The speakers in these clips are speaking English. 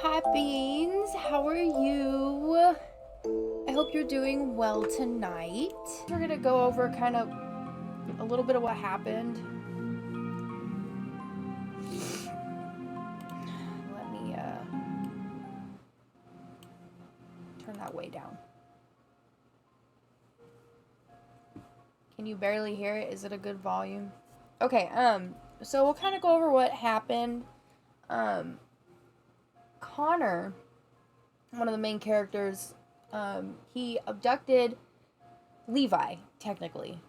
Hi Beans, how are you? I hope you're doing well tonight. We're gonna go over kind of a little bit of what happened. Let me turn that way down. Can you barely hear it? Is it a good volume? Okay, so we'll kind of go over what happened. Connor, one of the main characters, he abducted Levi, technically,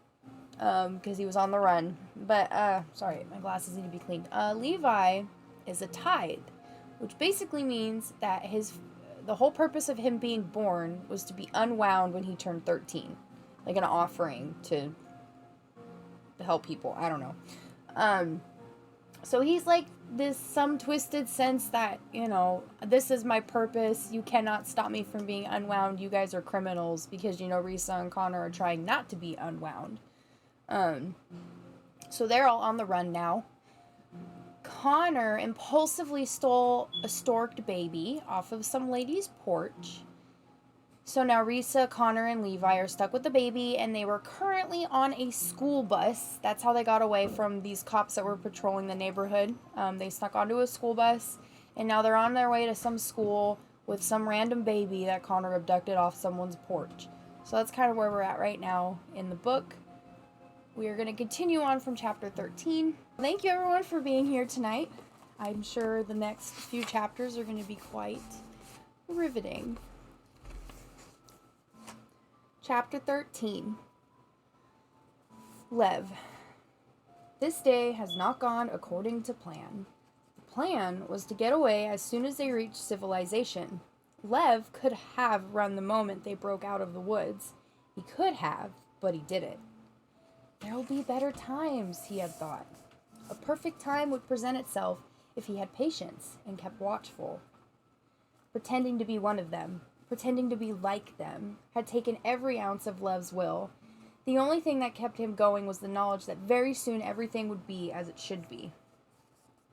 because he was on the run. But, sorry, my glasses need to be cleaned. Levi is a tithe, which basically means that the whole purpose of him being born was to be unwound when he turned 13. Like an offering to help people. I don't know. So he's like this some twisted sense that, this is my purpose. You cannot stop me from being unwound. You guys are criminals because, Risa and Connor are trying not to be unwound. So they're all on the run now. Connor impulsively stole a storked baby off of some lady's porch. So now Risa, Connor, and Levi are stuck with the baby, and they were currently on a school bus. That's how they got away from these cops that were patrolling the neighborhood. They snuck onto a school bus, and now they're on their way to some school with some random baby that Connor abducted off someone's porch. So that's kind of where we're at right now in the book. We are going to continue on from chapter 13. Thank you everyone for being here tonight. I'm sure the next few chapters are going to be quite riveting. Chapter 13. Lev. This day has not gone according to plan. The plan was to get away as soon as they reached civilization. Lev could have run the moment they broke out of the woods. He could have, but he didn't. There'll be better times, he had thought. A perfect time would present itself if he had patience and kept watchful. Pretending to be one of them, pretending to be like them, had taken every ounce of Lev's will. The only thing that kept him going was the knowledge that very soon everything would be as it should be.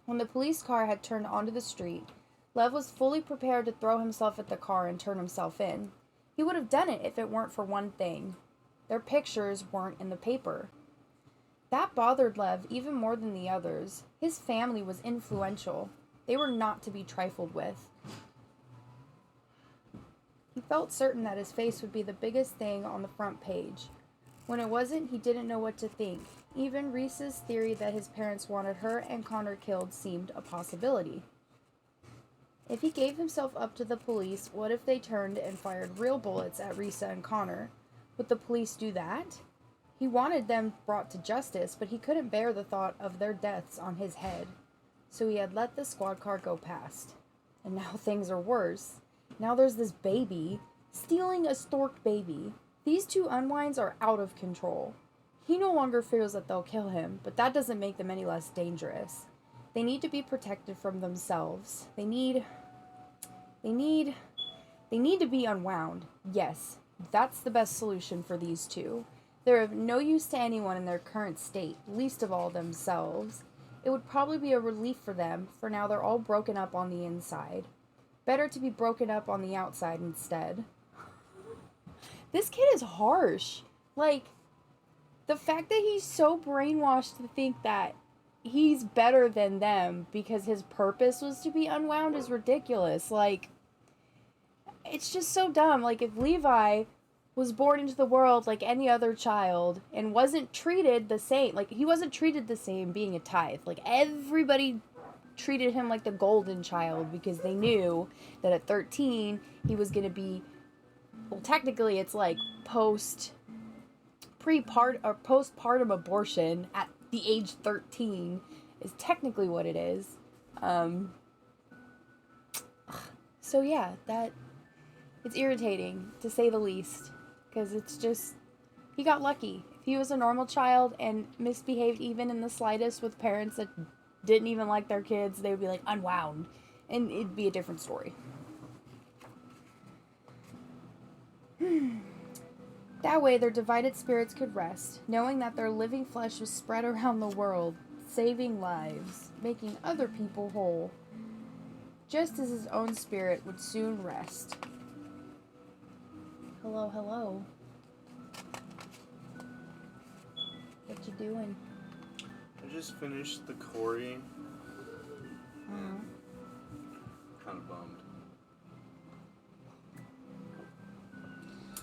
When the police car had turned onto the street, Lev was fully prepared to throw himself at the car and turn himself in. He would have done it if it weren't for one thing. Their pictures weren't in the paper. That bothered Lev even more than the others. His family was influential. They were not to be trifled with. He felt certain that his face would be the biggest thing on the front page. When it wasn't, he didn't know what to think. Even Risa's theory that his parents wanted her and Connor killed seemed a possibility. If he gave himself up to the police, what if they turned and fired real bullets at Risa and Connor? Would the police do that? He wanted them brought to justice, but he couldn't bear the thought of their deaths on his head. So he had let the squad car go past. And now things are worse. Now there's this baby, stealing a stork baby. These two unwinds are out of control. He no longer fears that they'll kill him, but that doesn't make them any less dangerous. They need to be protected from themselves. They need to be unwound. Yes, that's the best solution for these two. They're of no use to anyone in their current state, least of all themselves. It would probably be a relief for them, for now they're all broken up on the inside. Better to be broken up on the outside instead. This kid is harsh. Like, the fact that he's so brainwashed to think that he's better than them because his purpose was to be unwound is ridiculous. Like, it's just so dumb. Like, if Levi was born into the world like any other child and wasn't treated the same, like, he wasn't treated the same being a tithe. Like, everybody treated him like the golden child because they knew that at 13 he was going to be, well, technically it's like postpartum abortion at the age 13 is technically what it is. So yeah, it's irritating to say the least, because it's just, he got lucky. If he was a normal child and misbehaved even in the slightest with parents that didn't even like their kids, they would be like unwound, and it'd be a different story. That way their divided spirits could rest, knowing that their living flesh was spread around the world, saving lives, making other people whole. just as his own spirit would soon rest. Hello, hello. What you doing? I just finished the Corey. Kind of bummed.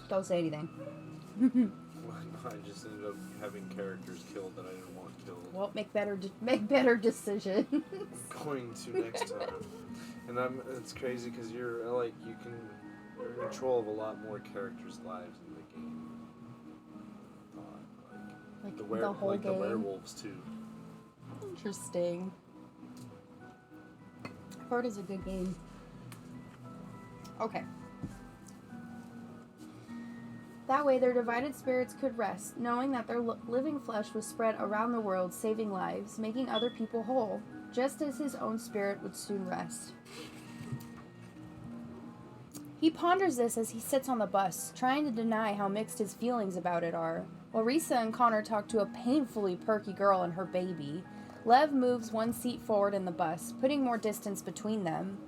Don't say anything. I just ended up having characters killed that I didn't want killed. Well, make better decisions. I'm going to next time. And it's crazy because you're in control of a lot more characters' lives in the game. Like the whole game? The werewolves too. Interesting. Heart is a good game. Okay. That way their divided spirits could rest, knowing that their living flesh was spread around the world, saving lives, making other people whole, just as his own spirit would soon rest. He ponders this as he sits on the bus, trying to deny how mixed his feelings about it are. While Risa and Connor talk to a painfully perky girl and her baby, Lev moves one seat forward in the bus, putting more distance between them.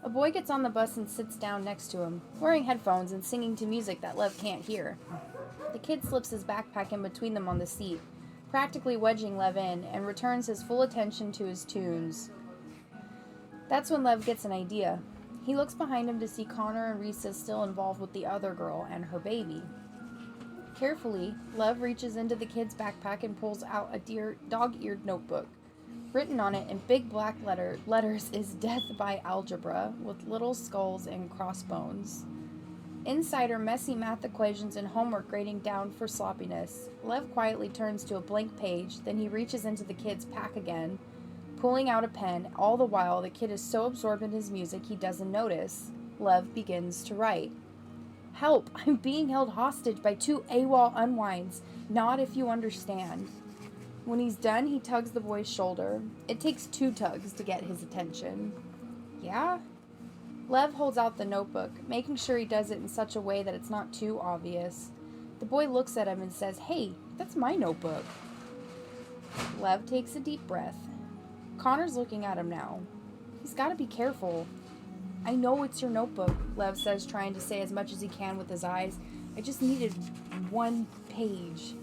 A boy gets on the bus and sits down next to him, wearing headphones and singing to music that Lev can't hear. The kid slips his backpack in between them on the seat, practically wedging Lev in, and returns his full attention to his tunes. That's when Lev gets an idea. He looks behind him to see Connor and Risa still involved with the other girl and her baby. Carefully, Lev reaches into the kid's backpack and pulls out a dog-eared notebook. Written on it in big black letters is Death by Algebra, with little skulls and crossbones. Inside are messy math equations and homework grading down for sloppiness. Lev quietly turns to a blank page, then he reaches into the kid's pack again, pulling out a pen. All the while, the kid is so absorbed in his music he doesn't notice. Lev begins to write. Help! I'm being held hostage by 2 AWOL unwinds. Not if you understand. When he's done, he tugs the boy's shoulder. It takes 2 tugs to get his attention. Yeah? Lev holds out the notebook, making sure he does it in such a way that it's not too obvious. The boy looks at him and says, Hey, that's my notebook. Lev takes a deep breath. Connor's looking at him now. He's got to be careful. I know it's your notebook, Lev says, trying to say as much as he can with his eyes. I just needed 1 page.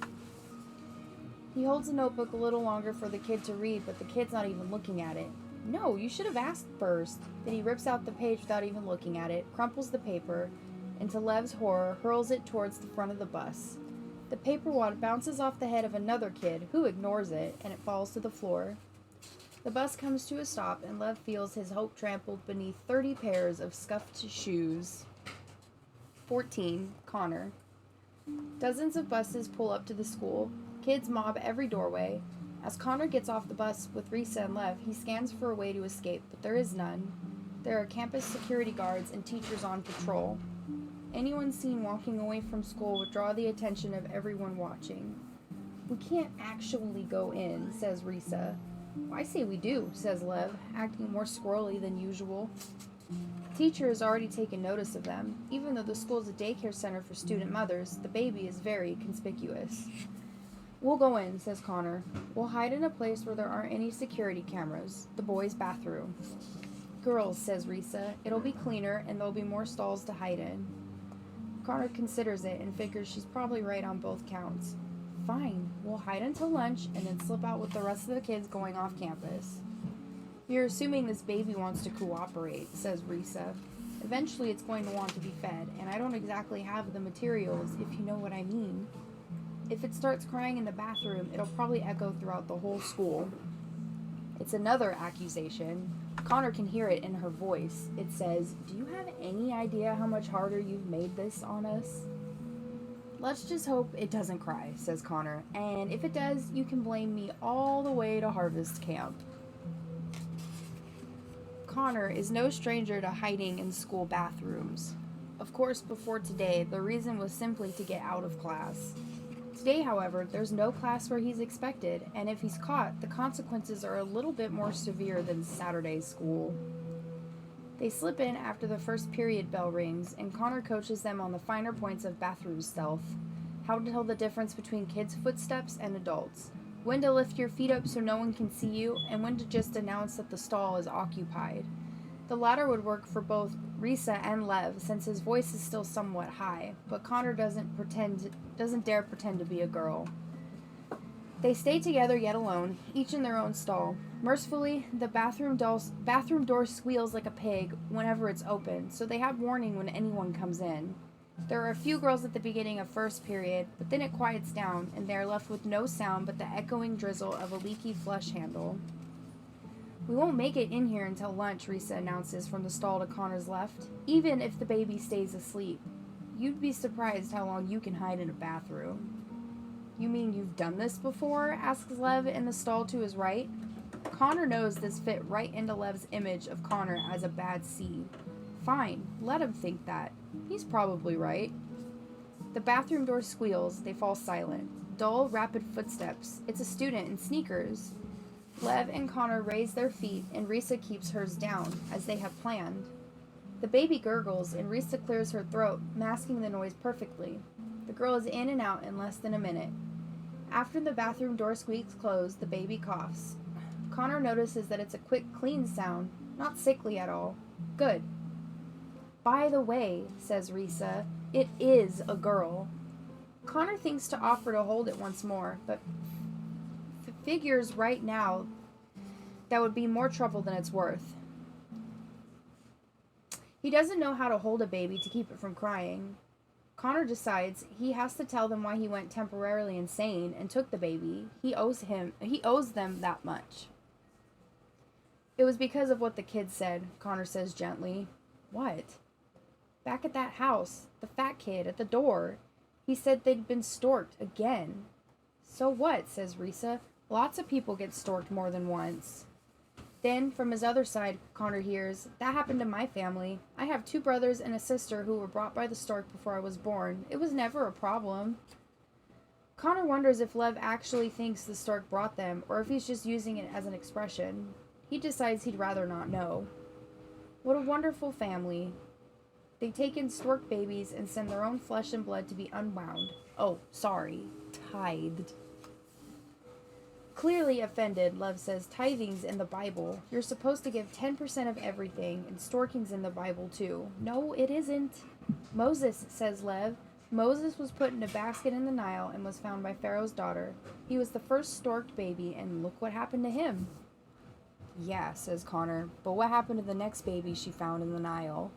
He holds the notebook a little longer for the kid to read, but the kid's not even looking at it. No, you should have asked first. Then he rips out the page without even looking at it, crumples the paper, and to Lev's horror, hurls it towards the front of the bus. The paper wad bounces off the head of another kid, who ignores it, and it falls to the floor. The bus comes to a stop, and Lev feels his hope trampled beneath 30 pairs of scuffed shoes. 14. Connor. Dozens of buses pull up to the school. Kids mob every doorway. As Connor gets off the bus with Risa and Lev, he scans for a way to escape, but there is none. There are campus security guards and teachers on patrol. Anyone seen walking away from school would draw the attention of everyone watching. We can't actually go in, says Risa. I say we do, says Lev, acting more squirrely than usual. Teacher has already taken notice of them. Even though the school's a daycare center for student mothers, the baby is very conspicuous. We'll go in, says Connor. We'll hide in a place where there aren't any security cameras. The boys' bathroom. Girls, says Risa. It'll be cleaner and there'll be more stalls to hide in. Connor considers it and figures she's probably right on both counts. Fine, we'll hide until lunch and then slip out with the rest of the kids going off campus. You're assuming this baby wants to cooperate, says Risa. Eventually it's going to want to be fed, and I don't exactly have the materials, if you know what I mean. If it starts crying in the bathroom, it'll probably echo throughout the whole school. It's another accusation. Connor can hear it in her voice. It says, Do you have any idea how much harder you've made this on us? Let's just hope it doesn't cry, says Connor. And if it does, you can blame me all the way to harvest camp. Connor is no stranger to hiding in school bathrooms. Of course, before today, the reason was simply to get out of class. Today, however, there's no class where he's expected, and if he's caught, the consequences are a little bit more severe than Saturday school. They slip in after the first period bell rings, and Connor coaches them on the finer points of bathroom stealth, how to tell the difference between kids' footsteps and adults, when to lift your feet up so no one can see you, and when to just announce that the stall is occupied. The latter would work for both Risa and Lev, since his voice is still somewhat high, but Connor doesn't dare pretend to be a girl. They stay together yet alone, each in their own stall. Mercifully, the bathroom door squeals like a pig whenever it's open, so they have warning when anyone comes in. There are a few girls at the beginning of first period, but then it quiets down, and they are left with no sound but the echoing drizzle of a leaky flush handle. We won't make it in here until lunch, Risa announces from the stall to Connor's left, even if the baby stays asleep. You'd be surprised how long you can hide in a bathroom. You mean you've done this before? Asks Lev in the stall to his right. Connor knows this fit right into Lev's image of Connor as a bad seed. Fine, let him think that. He's probably right. The bathroom door squeals, they fall silent. Dull, rapid footsteps. It's a student in sneakers. Lev and Connor raise their feet, and Risa keeps hers down, as they have planned. The baby gurgles, and Risa clears her throat, masking the noise perfectly. The girl is in and out in less than a minute. After the bathroom door squeaks closed, the baby coughs. Connor notices that it's a quick, clean sound, not sickly at all. Good. By the way, says Risa, it is a girl. Connor thinks to offer to hold it once more, but figures right now that would be more trouble than it's worth. He doesn't know how to hold a baby to keep it from crying. Connor decides he has to tell them why he went temporarily insane and took the baby. He owes them that much. It was because of what the kid said, Connor says gently. What? Back at that house, the fat kid at the door. He said they'd been storked again. So what, says Risa. Lots of people get storked more than once. Then, from his other side, Connor hears, that happened to my family. I have 2 brothers and a sister who were brought by the stork before I was born. It was never a problem. Connor wonders if Lev actually thinks the stork brought them, or if he's just using it as an expression. He decides he'd rather not know. What a wonderful family. They take in stork babies and send their own flesh and blood to be unwound. Oh, sorry. Tithed. Clearly offended, Lev says, tithing's in the Bible. You're supposed to give 10% of everything, and storking's in the Bible too. No, it isn't. Moses, says Lev. Moses was put in a basket in the Nile and was found by Pharaoh's daughter. He was the first storked baby, and look what happened to him. Yeah, says Connor, but what happened to the next baby she found in the Nile?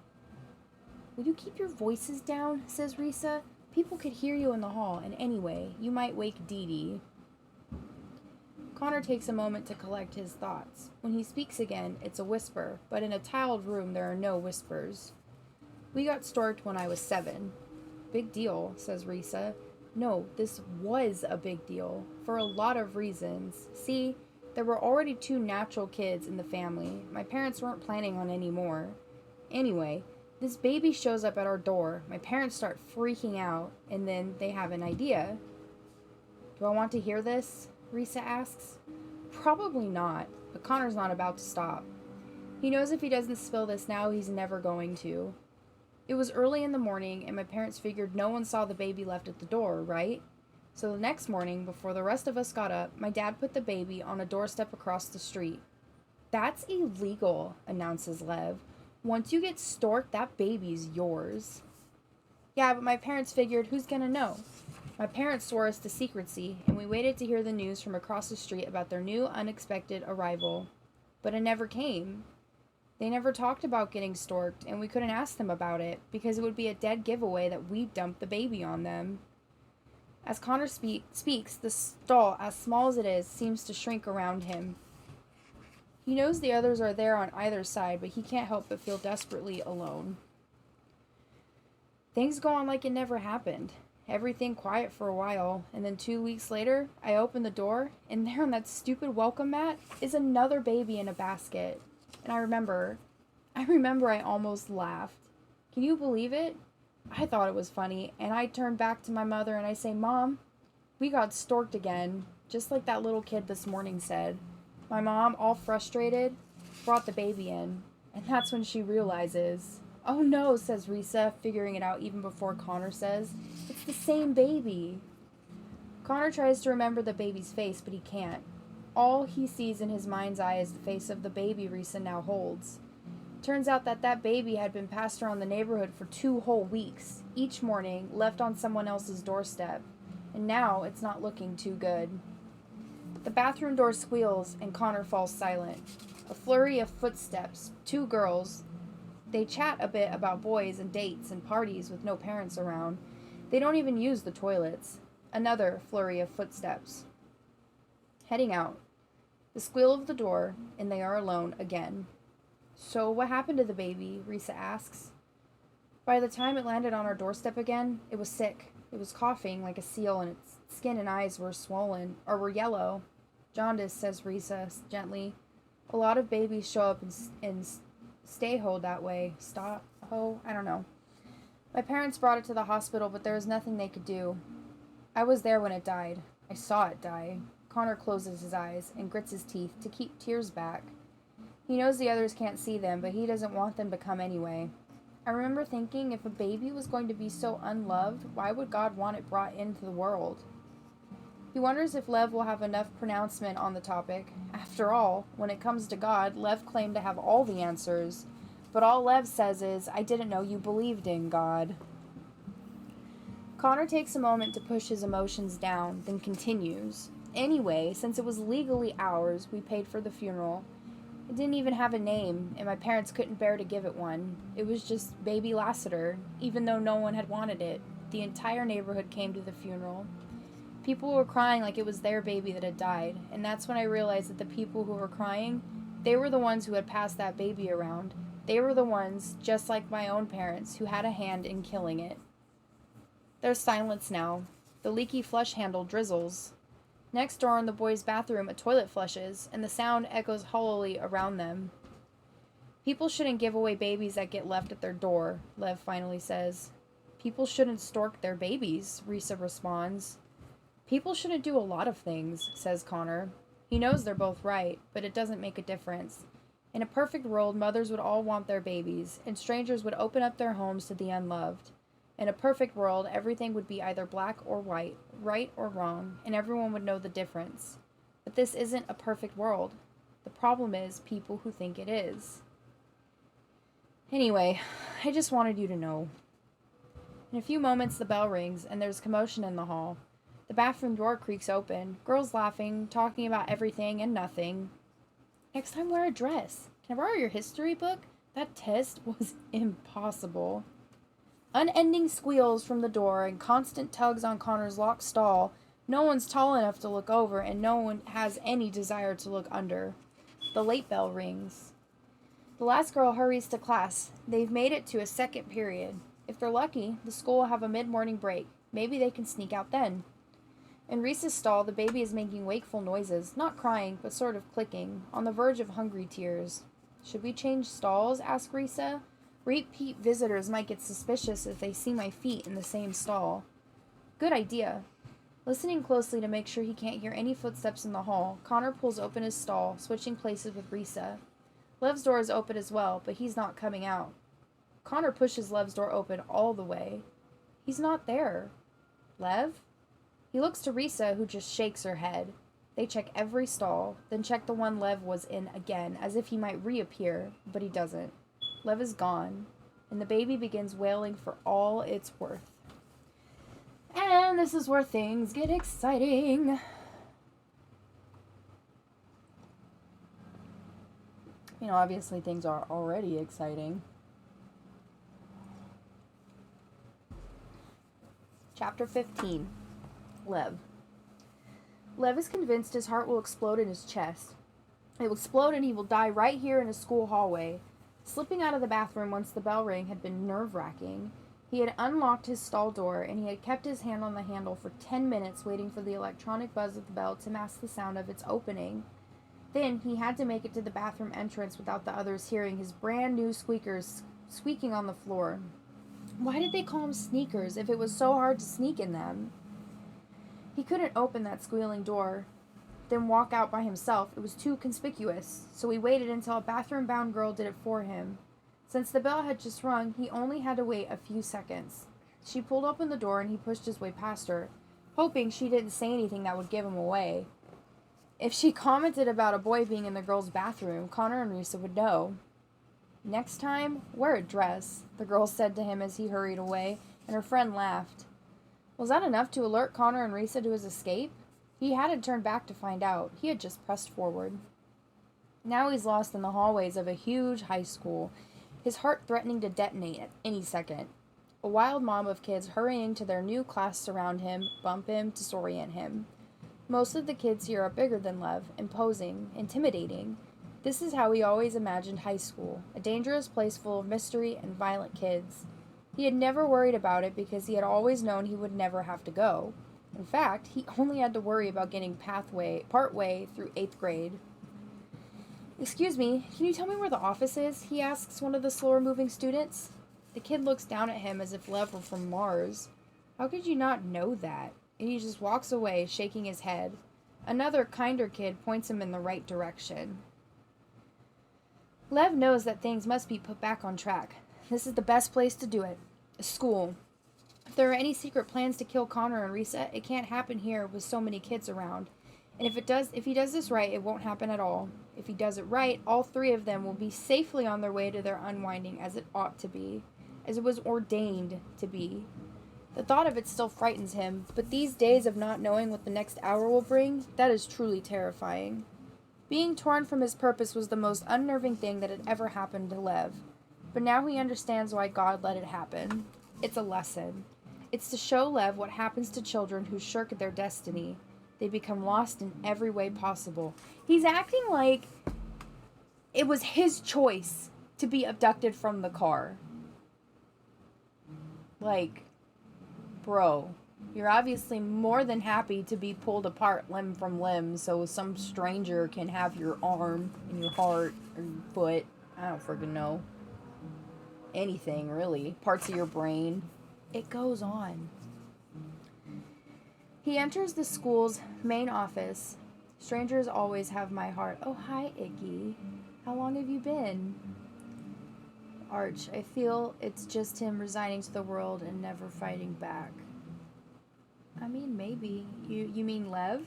Will you keep your voices down, says Risa. People could hear you in the hall, and anyway, you might wake Dee Dee. Connor takes a moment to collect his thoughts. When he speaks again, it's a whisper, but in a tiled room there are no whispers. We got storked when I was 7. Big deal, says Risa. No, this was a big deal, for a lot of reasons. See, there were already 2 natural kids in the family. My parents weren't planning on any more. Anyway, this baby shows up at our door. My parents start freaking out, and then they have an idea. Do I want to hear this? Risa asks. Probably not, but Connor's not about to stop. He knows if he doesn't spill this now, he's never going to. It was early in the morning, and my parents figured no one saw the baby left at the door, right? So the next morning, before the rest of us got up, my dad put the baby on a doorstep across the street. That's illegal, announces Lev. Once you get storked, that baby's yours. Yeah, but my parents figured, who's gonna know? My parents swore us to secrecy, and we waited to hear the news from across the street about their new, unexpected arrival. But it never came. They never talked about getting storked, and we couldn't ask them about it, because it would be a dead giveaway that we dumped the baby on them. As Connor speaks, the stall, as small as it is, seems to shrink around him. He knows the others are there on either side, but he can't help but feel desperately alone. Things go on like it never happened. Everything quiet for a while, and then 2 weeks later, I open the door, and there on that stupid welcome mat is another baby in a basket. And I remember I almost laughed. Can you believe it? I thought it was funny, and I turned back to my mother and I say, Mom, we got storked again, just like that little kid this morning said. My mom, all frustrated, brought the baby in, and that's when she realizes. Oh no, says Risa, figuring it out even before Connor says. It's the same baby. Connor tries to remember the baby's face, but he can't. All he sees in his mind's eye is the face of the baby Risa now holds. Turns out that baby had been passed around the neighborhood for 2 whole weeks, each morning left on someone else's doorstep, and now it's not looking too good. The bathroom door squeals and Connor falls silent. A flurry of footsteps, 2 girls. They chat a bit about boys and dates and parties with no parents around. They don't even use the toilets. Another flurry of footsteps. Heading out. The squeal of the door, and they are alone again. So what happened to the baby? Risa asks. By the time it landed on our doorstep again, it was sick. It was coughing like a seal, and its skin and eyes were swollen, or were yellow. Jaundice, says Risa gently. A lot of babies show up in stay-ho that way. Stop-ho? I don't know. My parents brought it to the hospital, but there was nothing they could do. I was there when it died. I saw it die. Connor closes his eyes and grits his teeth to keep tears back. He knows the others can't see them, but he doesn't want them to come anyway. I remember thinking, if a baby was going to be so unloved, why would God want it brought into the world? He wonders if Lev will have enough pronouncement on the topic. After all, when it comes to God, Lev claimed to have all the answers. But all Lev says is, I didn't know you believed in God. Connor takes a moment to push his emotions down, then continues. Anyway, since it was legally ours, we paid for the funeral. It didn't even have a name, and my parents couldn't bear to give it one. It was just Baby Lassiter, even though no one had wanted it. The entire neighborhood came to the funeral. People were crying like it was their baby that had died, and that's when I realized that the people who were crying, they were the ones who had passed that baby around. They were the ones, just like my own parents, who had a hand in killing it. There's silence now. The leaky flush handle drizzles. Next door in the boys' bathroom, a toilet flushes, and the sound echoes hollowly around them. People shouldn't give away babies that get left at their door, Lev finally says. People shouldn't stork their babies, Risa responds. People shouldn't do a lot of things, says Connor. He knows they're both right, but it doesn't make a difference. In a perfect world, mothers would all want their babies, and strangers would open up their homes to the unloved. In a perfect world, everything would be either black or white, right or wrong, and everyone would know the difference. But this isn't a perfect world. The problem is people who think it is. Anyway, I just wanted you to know. In a few moments, the bell rings, and there's commotion in the hall. The bathroom door creaks open, girls laughing, talking about everything and nothing. Next time, wear a dress. Can I borrow your history book? That test was impossible. Unending squeals from the door and constant tugs on Connor's locked stall. No one's tall enough to look over, and no one has any desire to look under. The late bell rings. The last girl hurries to class. They've made it to a second period. If they're lucky, the school will have a mid-morning break. Maybe they can sneak out then. In Reese's stall, the baby is making wakeful noises, not crying, but sort of clicking, on the verge of hungry tears. Should we change stalls? Asked Risa. Repeat visitors might get suspicious if they see my feet in the same stall. Good idea. Listening closely to make sure he can't hear any footsteps in the hall, Connor pulls open his stall, switching places with Risa. Lev's door is open as well, but he's not coming out. Connor pushes Lev's door open all the way. He's not there. Lev? He looks to Risa, who just shakes her head. They check every stall, then check the one Lev was in again, as if he might reappear, but he doesn't. Lev is gone, and the baby begins wailing for all it's worth. And this is where things get exciting. You know, obviously things are already exciting. Chapter 15. Lev. Lev is convinced his heart will explode in his chest. It will explode and he will die right here in his school hallway. Slipping out of the bathroom once the bell rang had been nerve-wracking. He had unlocked his stall door, and he had kept his hand on the handle for 10 minutes waiting for the electronic buzz of the bell to mask the sound of its opening. Then he had to make it to the bathroom entrance without the others hearing his brand new squeakers squeaking on the floor. Why did they call them sneakers if it was so hard to sneak in them? He couldn't open that squealing door, then walk out by himself. It was too conspicuous, so he waited until a bathroom-bound girl did it for him. Since the bell had just rung, he only had to wait a few seconds. She pulled open the door and he pushed his way past her, hoping she didn't say anything that would give him away. If she commented about a boy being in the girl's bathroom, Connor and Risa would know. Next time, wear a dress, the girl said to him as he hurried away, and her friend laughed. Was that enough to alert Connor and Risa to his escape? He hadn't turned back to find out. He had just pressed forward. Now he's lost in the hallways of a huge high school, his heart threatening to detonate at any second. A wild mob of kids hurrying to their new class surround him, bump him, disorient him. Most of the kids here are bigger than Lev, imposing, intimidating. This is how he always imagined high school, a dangerous place full of mystery and violent kids. He had never worried about it because he had always known he would never have to go. In fact, he only had to worry about getting partway through 8th grade. "Excuse me, can you tell me where the office is?" he asks one of the slower-moving students. The kid looks down at him as if Lev were from Mars. How could you not know that? And he just walks away, shaking his head. Another, kinder kid points him in the right direction. Lev knows that things must be put back on track. This is the best place to do it. A school. If there are any secret plans to kill Connor and Risa, it can't happen here with so many kids around. And if he does this right, it won't happen at all. If he does it right, all 3 of them will be safely on their way to their unwinding as it ought to be, as it was ordained to be. The thought of it still frightens him, but these days of not knowing what the next hour will bring, that is truly terrifying. Being torn from his purpose was the most unnerving thing that had ever happened to Lev. But now he understands why God let it happen. It's a lesson. It's to show Lev what happens to children who shirk their destiny. They become lost in every way possible. He's acting like it was his choice to be abducted from the car. Like, bro, you're obviously more than happy to be pulled apart limb from limb so some stranger can have your arm and your heart or your foot. I don't friggin' know. Anything, really. Parts of your brain. It goes on. He enters the school's main office. Strangers always have my heart. Oh, hi, Icky. How long have you been? Arch, I feel it's just him resigning to the world and never fighting back. I mean, maybe. You mean Lev?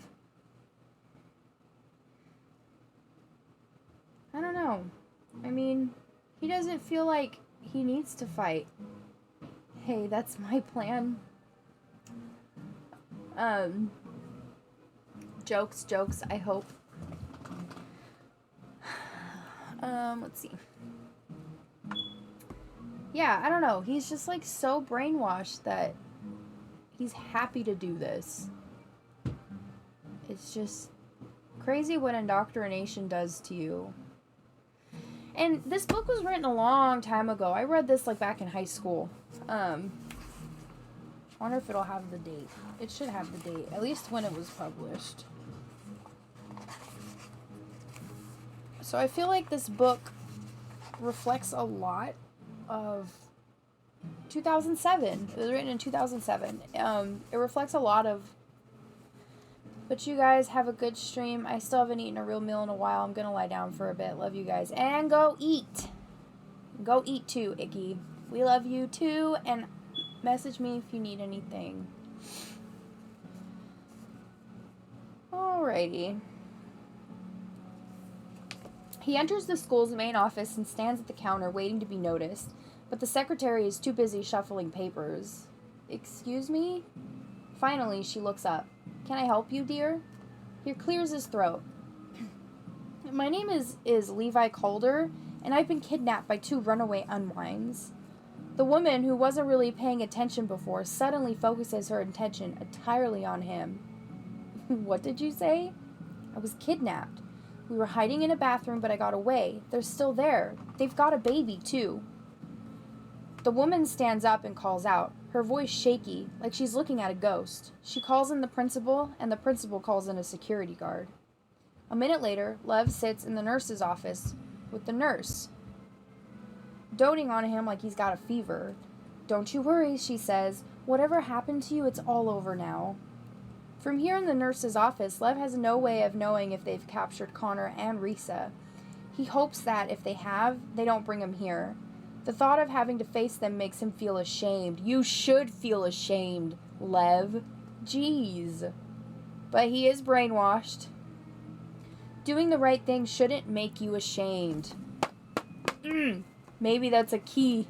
I don't know. I mean, he doesn't feel like he needs to fight. Hey, that's my plan. Jokes, I hope. Let's see. Yeah, I don't know. He's just like so brainwashed that he's happy to do this. It's just crazy what indoctrination does to you. And this book was written a long time ago. I read this like back in high school. I wonder if it'll have the date. It should have the date, at least when it was published. So I feel like this book reflects a lot of 2007. It was written in 2007. It reflects a lot of... But you guys have a good stream. I still haven't eaten a real meal in a while. I'm going to lie down for a bit. Love you guys. And go eat. Go eat too, Icky. We love you too. And message me if you need anything. Alrighty. He enters the school's main office and stands at the counter waiting to be noticed. But the secretary is too busy shuffling papers. Excuse me? Finally, she looks up. Can I help you, dear? He clears his throat. My name is Levi Calder, and I've been kidnapped by 2 runaway unwinds. The woman, who wasn't really paying attention before, suddenly focuses her attention entirely on him. What did you say? I was kidnapped. We were hiding in a bathroom, but I got away. They're still there. They've got a baby, too. The woman stands up and calls out, her voice shaky, like she's looking at a ghost. She calls in the principal, and the principal calls in a security guard. A minute later, Lev sits in the nurse's office with the nurse, doting on him like he's got a fever. Don't you worry, she says. Whatever happened to you, it's all over now. From here in the nurse's office, Lev has no way of knowing if they've captured Connor and Risa. He hopes that, if they have, they don't bring him here. The thought of having to face them makes him feel ashamed. You should feel ashamed, Lev. Jeez. But he is brainwashed. Doing the right thing shouldn't make you ashamed. Maybe that's a key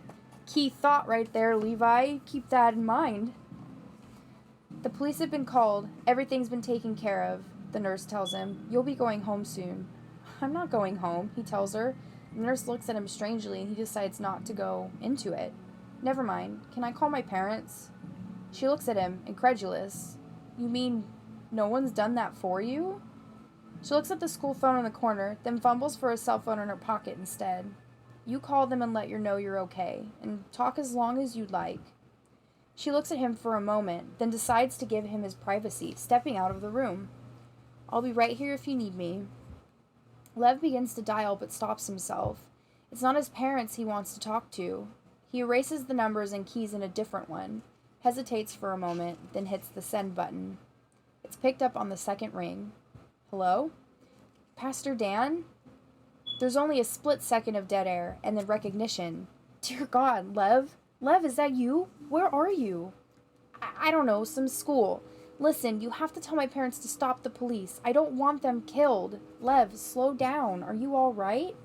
thought right there, Levi. Keep that in mind. The police have been called. Everything's been taken care of, the nurse tells him. You'll be going home soon. I'm not going home, he tells her. The nurse looks at him strangely and he decides not to go into it. Never mind. Can I call my parents? She looks at him, incredulous. You mean no one's done that for you? She looks at the school phone in the corner, then fumbles for a cell phone in her pocket instead. You call them and let her know you're okay, and talk as long as you'd like. She looks at him for a moment, then decides to give him his privacy, stepping out of the room. I'll be right here if you need me. Lev begins to dial but stops himself. It's not his parents he wants to talk to. He erases the numbers and keys in a different one, hesitates for a moment, then hits the send button. It's picked up on the second ring. Hello? Pastor Dan? There's only a split second of dead air, and then recognition. Dear God, Lev? Lev, is that you? Where are you? I don't know, some school. Listen, you have to tell my parents to stop the police. I don't want them killed. Lev, slow down. Are you all right?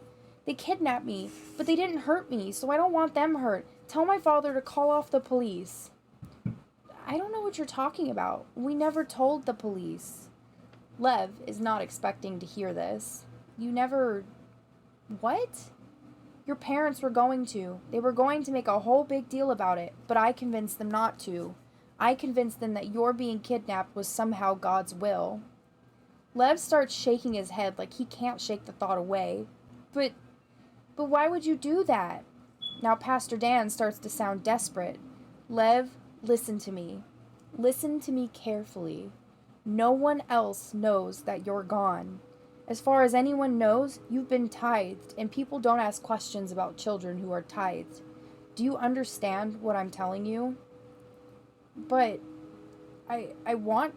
They kidnapped me, but they didn't hurt me, so I don't want them hurt. Tell my father to call off the police. I don't know what you're talking about. We never told the police. Lev is not expecting to hear this. You never... What? Your parents were going to. They were going to make a whole big deal about it, but I convinced them not to. I convinced them that your being kidnapped was somehow God's will. Lev starts shaking his head like he can't shake the thought away. But why would you do that? Now Pastor Dan starts to sound desperate. Lev, listen to me. Listen to me carefully. No one else knows that you're gone. As far as anyone knows, you've been tithed, and people don't ask questions about children who are tithed. Do you understand what I'm telling you? But I want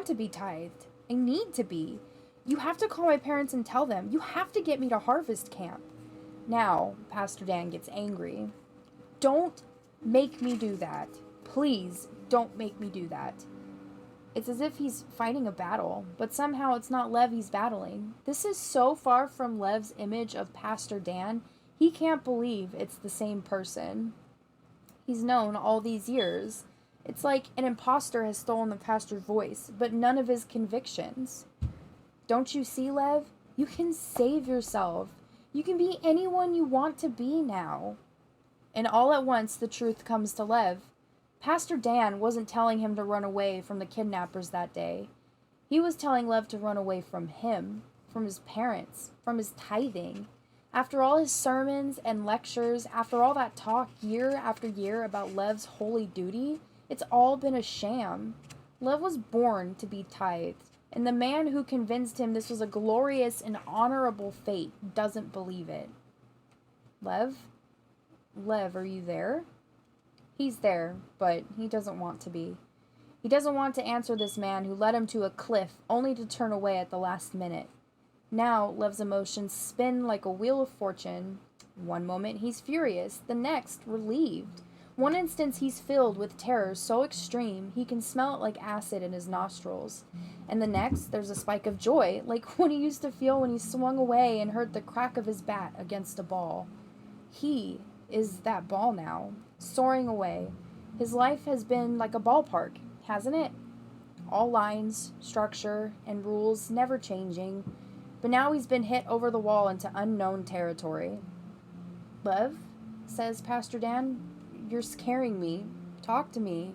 to be tithed. I need to be. You have to call my parents and tell them. You have to get me to harvest camp. Now, Pastor Dan gets angry. Don't make me do that. Please, don't make me do that. It's as if he's fighting a battle, but somehow it's not Lev he's battling. This is so far from Lev's image of Pastor Dan, he can't believe it's the same person he's known all these years. It's like an imposter has stolen the pastor's voice, but none of his convictions. Don't you see, Lev? You can save yourself. You can be anyone you want to be now. And all at once, the truth comes to Lev. Pastor Dan wasn't telling him to run away from the kidnappers that day. He was telling Lev to run away from him, from his parents, from his tithing. After all his sermons and lectures, after all that talk year after year about Lev's holy duty, it's all been a sham. Lev was born to be tithed, and the man who convinced him this was a glorious and honorable fate doesn't believe it. Lev? Lev, are you there? He's there, but he doesn't want to be. He doesn't want to answer this man who led him to a cliff only to turn away at the last minute. Now, Lev's emotions spin like a wheel of fortune. One moment he's furious, the next relieved. One instance he's filled with terror so extreme he can smell it like acid in his nostrils. And the next, there's a spike of joy, like what he used to feel when he swung away and heard the crack of his bat against a ball. He is that ball now, soaring away. His life has been like a ballpark, hasn't it? All lines, structure, and rules never changing. But now he's been hit over the wall into unknown territory. Lev, says Pastor Dan, you're scaring me. Talk to me.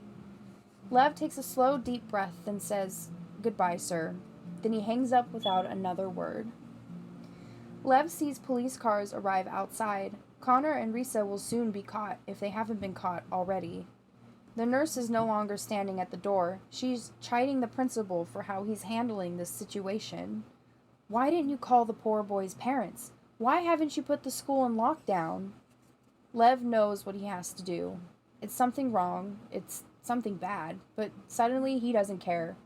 Lev takes a slow, deep breath and says, goodbye, sir. Then he hangs up without another word. Lev sees police cars arrive outside. Connor and Risa will soon be caught if they haven't been caught already. The nurse is no longer standing at the door. She's chiding the principal for how he's handling this situation. Why didn't you call the poor boy's parents? Why haven't you put the school in lockdown? Lev knows what he has to do. It's something wrong. It's something bad. But suddenly he doesn't care.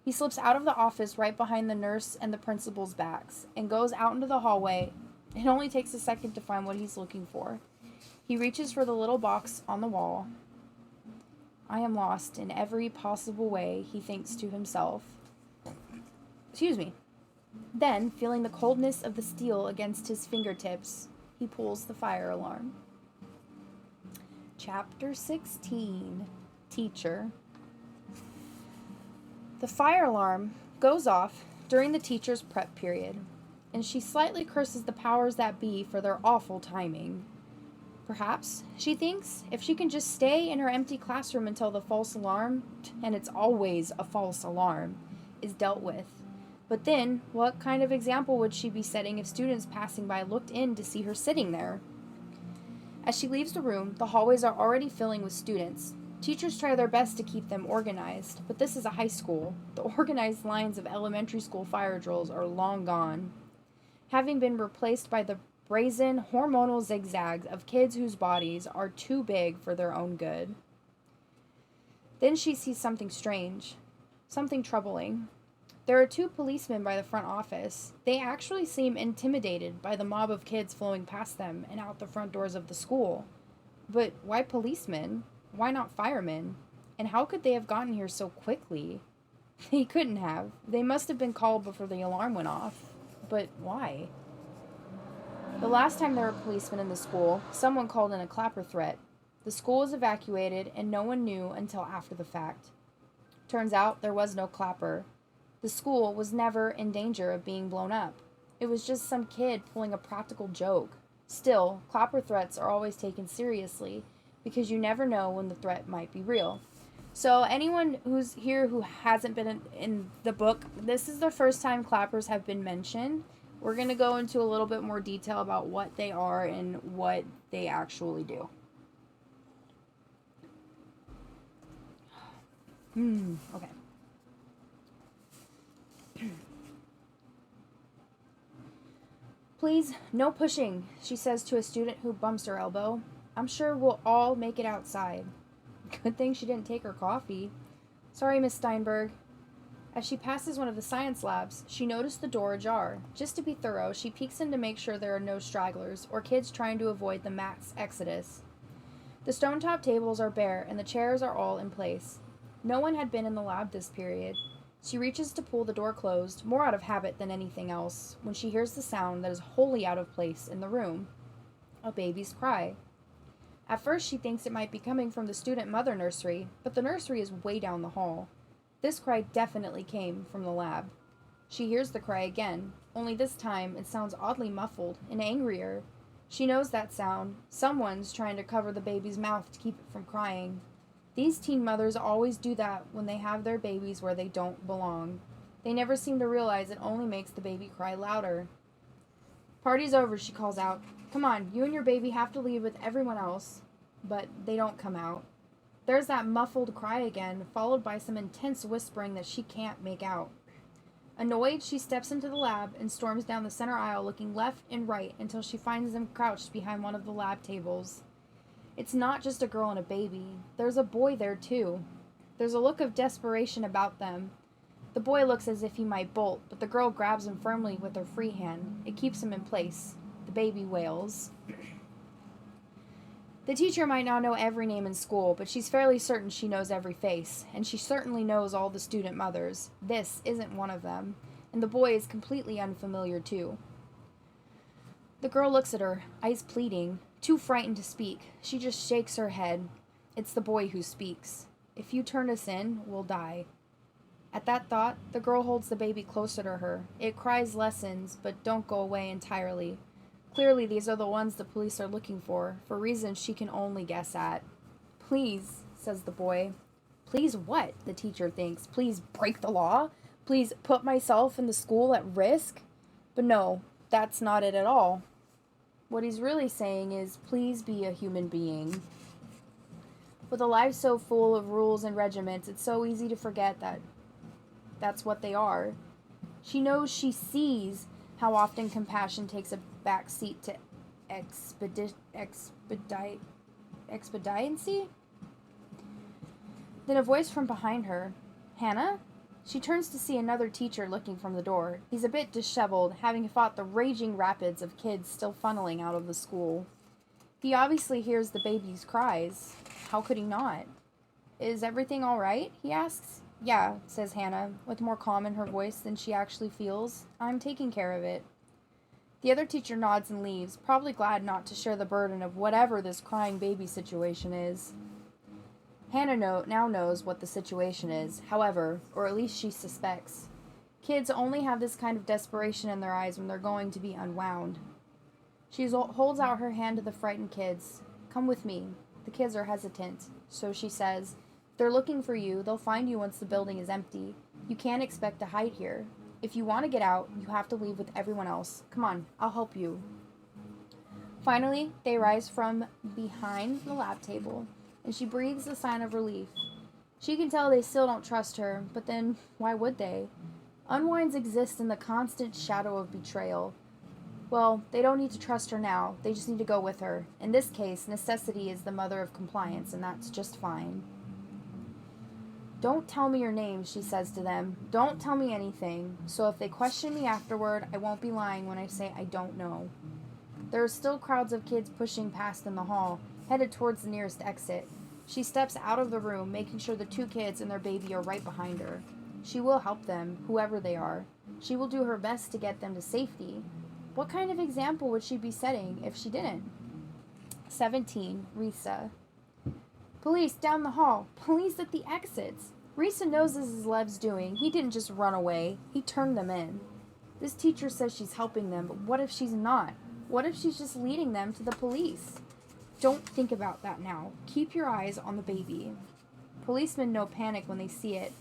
He slips out of the office right behind the nurse and the principal's backs and goes out into the hallway. It only takes a second to find what he's looking for. He reaches for the little box on the wall. I am lost in every possible way, he thinks to himself. Excuse me. Then, feeling the coldness of the steel against his fingertips, he pulls the fire alarm. Chapter 16, Teacher. The fire alarm goes off during the teacher's prep period, and she slightly curses the powers that be for their awful timing. Perhaps, she thinks, if she can just stay in her empty classroom until the false alarm, and it's always a false alarm, is dealt with. But then, what kind of example would she be setting if students passing by looked in to see her sitting there? As she leaves the room, the hallways are already filling with students. Teachers try their best to keep them organized, but this is a high school. The organized lines of elementary school fire drills are long gone, having been replaced by the brazen, hormonal zigzags of kids whose bodies are too big for their own good. Then she sees something strange, something troubling. There are 2 policemen by the front office. They actually seem intimidated by the mob of kids flowing past them and out the front doors of the school. But why policemen? Why not firemen? And how could they have gotten here so quickly? They couldn't have. They must have been called before the alarm went off. But why? The last time there were policemen in the school, someone called in a clapper threat. The school was evacuated, and no one knew until after the fact. Turns out there was no clapper. The school was never in danger of being blown up. It was just some kid pulling a practical joke. Still, clapper threats are always taken seriously, because you never know when the threat might be real. So anyone who's here who hasn't been in the book, this is the first time clappers have been mentioned. We're going to go into a little bit more detail about what they are and what they actually do. Okay. Please, no pushing, she says to a student who bumps her elbow. I'm sure we'll all make it outside. Good thing she didn't take her coffee. Sorry, Miss Steinberg. As she passes one of the science labs, she noticed the door ajar. Just to be thorough, she peeks in to make sure there are no stragglers or kids trying to avoid the mass exodus. The stone-top tables are bare and the chairs are all in place. No one had been in the lab this period. She reaches to pull the door closed, more out of habit than anything else, when she hears the sound that is wholly out of place in the room. A baby's cry. At first she thinks it might be coming from the student mother nursery, but the nursery is way down the hall. This cry definitely came from the lab. She hears the cry again, only this time it sounds oddly muffled and angrier. She knows that sound. Someone's trying to cover the baby's mouth to keep it from crying. These teen mothers always do that when they have their babies where they don't belong. They never seem to realize it only makes the baby cry louder. Party's over, she calls out. Come on, you and your baby have to leave with everyone else. But they don't come out. There's that muffled cry again, followed by some intense whispering that she can't make out. Annoyed, she steps into the lab and storms down the center aisle, looking left and right until she finds them crouched behind one of the lab tables. It's not just a girl and a baby. There's a boy there, too. There's a look of desperation about them. The boy looks as if he might bolt, but the girl grabs him firmly with her free hand. It keeps him in place. The baby wails. The teacher might not know every name in school, but she's fairly certain she knows every face, and she certainly knows all the student mothers. This isn't one of them, and the boy is completely unfamiliar, too. The girl looks at her, eyes pleading, too frightened to speak. She just shakes her head. It's the boy who speaks. If you turn us in, we'll die. At that thought, the girl holds the baby closer to her. It cries lessons, but don't go away entirely. Clearly, these are the ones the police are looking for reasons she can only guess at. Please, says the boy. Please what? The teacher thinks. Please break the law? Please put myself and the school at risk? But no, that's not it at all. What he's really saying is, please be a human being. With a life so full of rules and regiments, it's so easy to forget that that's what they are. She knows, she sees how often compassion takes a back seat to expediency. Then a voice from behind her. Hannah? She turns to see another teacher looking from the door. He's a bit disheveled, having fought the raging rapids of kids still funneling out of the school. He obviously hears the baby's cries. How could he not? Is everything all right? He asks. Yeah, says Hannah, with more calm in her voice than she actually feels. I'm taking care of it. The other teacher nods and leaves, probably glad not to share the burden of whatever this crying baby situation is. Hannah now knows what the situation is, however, or at least she suspects. Kids only have this kind of desperation in their eyes when they're going to be unwound. She holds out her hand to the frightened kids. Come with me. The kids are hesitant, so she says, if they're looking for you, they'll find you once the building is empty. You can't expect to hide here. If you want to get out, you have to leave with everyone else. Come on, I'll help you. Finally, they rise from behind the lab table, and she breathes a sign of relief. She can tell they still don't trust her, but then why would they? Unwinds exist in the constant shadow of betrayal. Well, they don't need to trust her now. They just need to go with her. In this case, necessity is the mother of compliance, and that's just fine. Don't tell me your names, she says to them. Don't tell me anything. So if they question me afterward, I won't be lying when I say I don't know. There are still crowds of kids pushing past in the hall, headed towards the nearest exit. She steps out of the room, making sure the two kids and their baby are right behind her. She will help them, whoever they are. She will do her best to get them to safety. What kind of example would she be setting if she didn't? 17. Risa. Police down the hall. Police at the exits. Risa knows this is Lev's doing. He didn't just run away. He turned them in. This teacher says she's helping them, but what if she's not? What if she's just leading them to the police? Don't think about that now. Keep your eyes on the baby. Policemen know panic when they see it,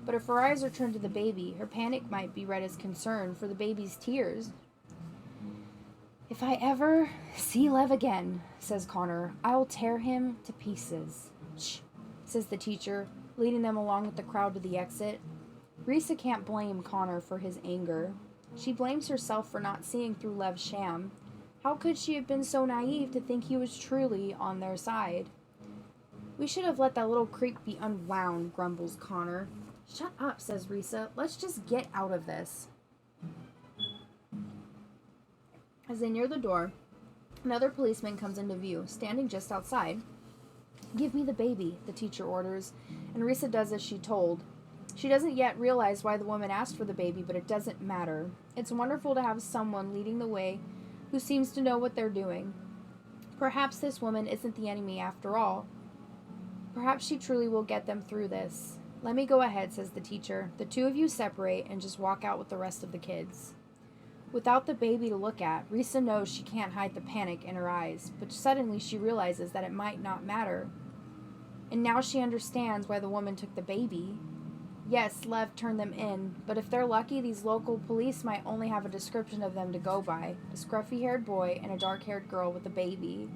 but if her eyes are turned to the baby, her panic might be read as concern for the baby's tears. If I ever see Lev again, says Connor, I'll tear him to pieces. Shh, says the teacher, leading them along with the crowd to the exit. Risa can't blame Connor for his anger. She blames herself for not seeing through Lev's sham. How could she have been so naive to think he was truly on their side? We should have let that little creep be unwound, grumbles Connor. Shut up, says Risa. Let's just get out of this. As they near the door, another policeman comes into view, standing just outside. Give me the baby, the teacher orders, and Risa does as she told. She doesn't yet realize why the woman asked for the baby, but it doesn't matter. It's wonderful to have someone leading the way who seems to know what they're doing. Perhaps this woman isn't the enemy after all. Perhaps she truly will get them through this. Let me go ahead, says the teacher. The two of you separate and just walk out with the rest of the kids. Without the baby to look at, Risa knows she can't hide the panic in her eyes, but suddenly she realizes that it might not matter. And now she understands why the woman took the baby. Yes, Lev turned them in, but if they're lucky, these local police might only have a description of them to go by. A scruffy-haired boy and a dark-haired girl with a baby.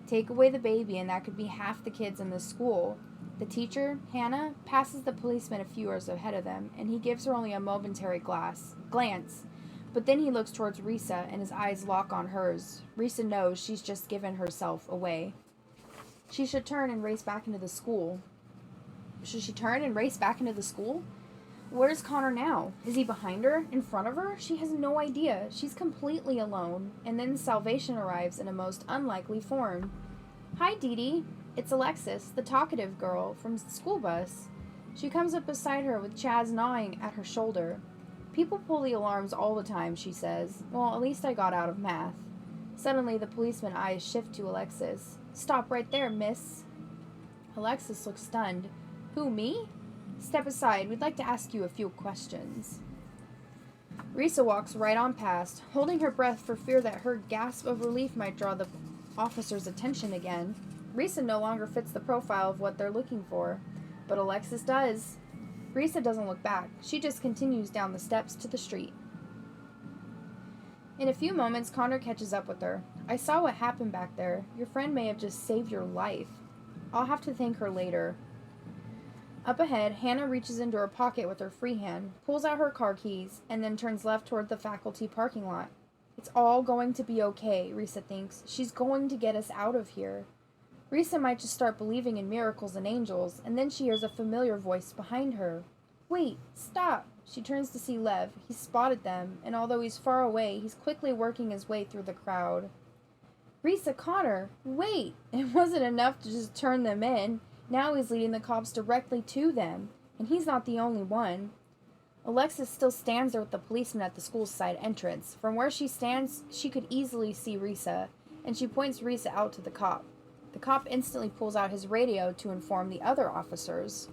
Take away the baby and that could be half the kids in this school. The teacher, Hannah, passes the policeman a few rows ahead of them, and he gives her only a momentary glance. But then he looks towards Risa, and his eyes lock on hers. Risa knows she's just given herself away. She should turn and race back into the school. Should she turn and race back into the school? Where's Connor now? Is he behind her? In front of her? She has no idea. She's completely alone. And then salvation arrives in a most unlikely form. Hi, Dee Dee. It's Alexis, the talkative girl from the school bus. She comes up beside her with Chaz gnawing at her shoulder. People pull the alarms all the time, she says. Well, at least I got out of math. Suddenly, the policeman's eyes shift to Alexis. Stop right there, miss. Alexis looks stunned. Who, me? Step aside. We'd like to ask you a few questions. Risa walks right on past, holding her breath for fear that her gasp of relief might draw the officer's attention again. Risa no longer fits the profile of what they're looking for, but Alexis does. Risa doesn't look back. She just continues down the steps to the street. In a few moments, Connor catches up with her. I saw what happened back there. Your friend may have just saved your life. I'll have to thank her later. Up ahead, Hannah reaches into her pocket with her free hand, pulls out her car keys, and then turns left toward the faculty parking lot. It's all going to be okay, Risa thinks. She's going to get us out of here. Risa might just start believing in miracles and angels, and then she hears a familiar voice behind her. Wait, stop! She turns to see Lev. He's spotted them, and although he's far away, he's quickly working his way through the crowd. Risa, Connor, wait! It wasn't enough to just turn them in. Now he's leading the cops directly to them, and he's not the only one. Alexis still stands there with the policeman at the school's side entrance. From where she stands, she could easily see Risa, and she points Risa out to the cop. The cop instantly pulls out his radio to inform the other officers.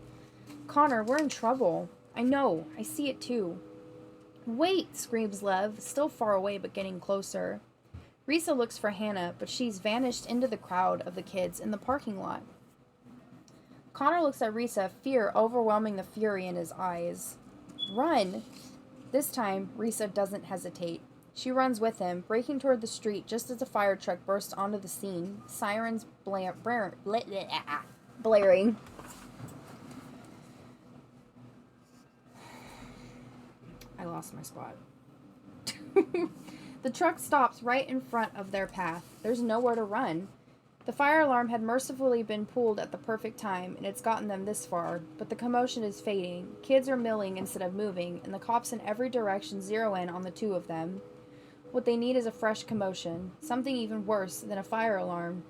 Connor, we're in trouble. I know. I see it too. Wait, screams Lev, still far away but getting closer. Risa looks for Hannah, but she's vanished into the crowd of the kids in the parking lot. Connor looks at Risa, fear overwhelming the fury in his eyes. Run! This time, Risa doesn't hesitate. She runs with him, breaking toward the street just as a fire truck bursts onto the scene, sirens blaring. I lost my spot. The truck stops right in front of their path. There's nowhere to run. The fire alarm had mercifully been pulled at the perfect time, and it's gotten them this far, but the commotion is fading. Kids are milling instead of moving, and the cops in every direction zero in on the two of them. What they need is a fresh commotion, something even worse than a fire alarm.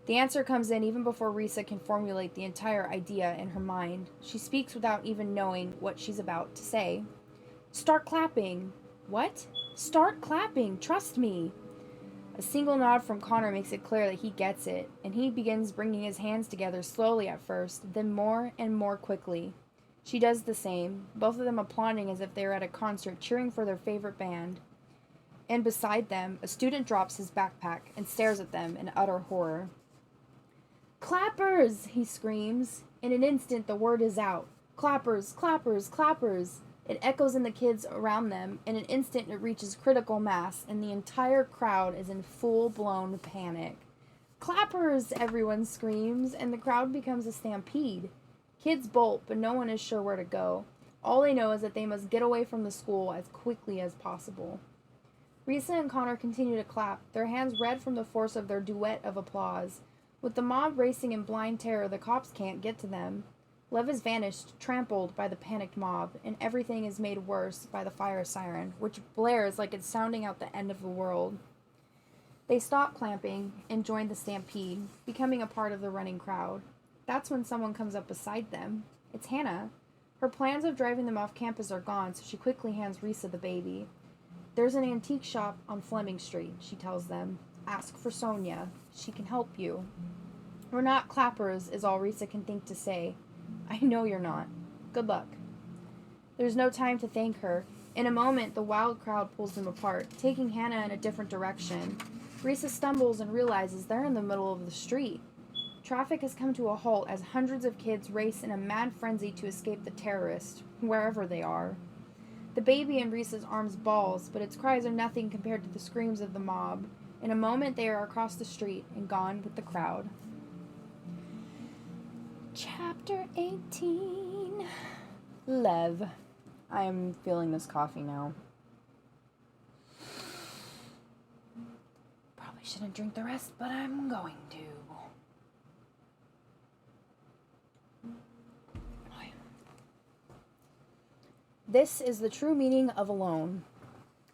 The answer comes in even before Risa can formulate the entire idea in her mind. She speaks without even knowing what she's about to say. Start clapping. What? Start clapping. Trust me. A single nod from Connor makes it clear that he gets it, and he begins bringing his hands together slowly at first, then more and more quickly. She does the same, both of them applauding as if they were at a concert cheering for their favorite band. And beside them, a student drops his backpack and stares at them in utter horror. Clappers! He screams. In an instant, the word is out. Clappers, clappers, clappers! It echoes in the kids around them. In an instant, it reaches critical mass, and the entire crowd is in full-blown panic. Clappers! Everyone screams, and the crowd becomes a stampede. Kids bolt, but no one is sure where to go. All they know is that they must get away from the school as quickly as possible. Risa and Connor continue to clap, their hands red from the force of their duet of applause. With the mob racing in blind terror, the cops can't get to them. Lev is vanished, trampled by the panicked mob, and everything is made worse by the fire siren, which blares like it's sounding out the end of the world. They stop clamping and join the stampede, becoming a part of the running crowd. That's when someone comes up beside them. It's Hannah. Her plans of driving them off campus are gone, so she quickly hands Risa the baby. There's an antique shop on Fleming Street, she tells them. Ask for Sonia. She can help you. We're not clappers, is all Risa can think to say. I know you're not. Good luck. There's no time to thank her. In a moment, the wild crowd pulls them apart, taking Hannah in a different direction. Risa stumbles and realizes they're in the middle of the street. Traffic has come to a halt as hundreds of kids race in a mad frenzy to escape the terrorists, wherever they are. The baby in Risa's arms bawls, but its cries are nothing compared to the screams of the mob. In a moment, they are across the street and gone with the crowd. Chapter 18. Lev. I am feeling this coffee now. Probably shouldn't drink the rest, but I'm going to. This is the true meaning of alone.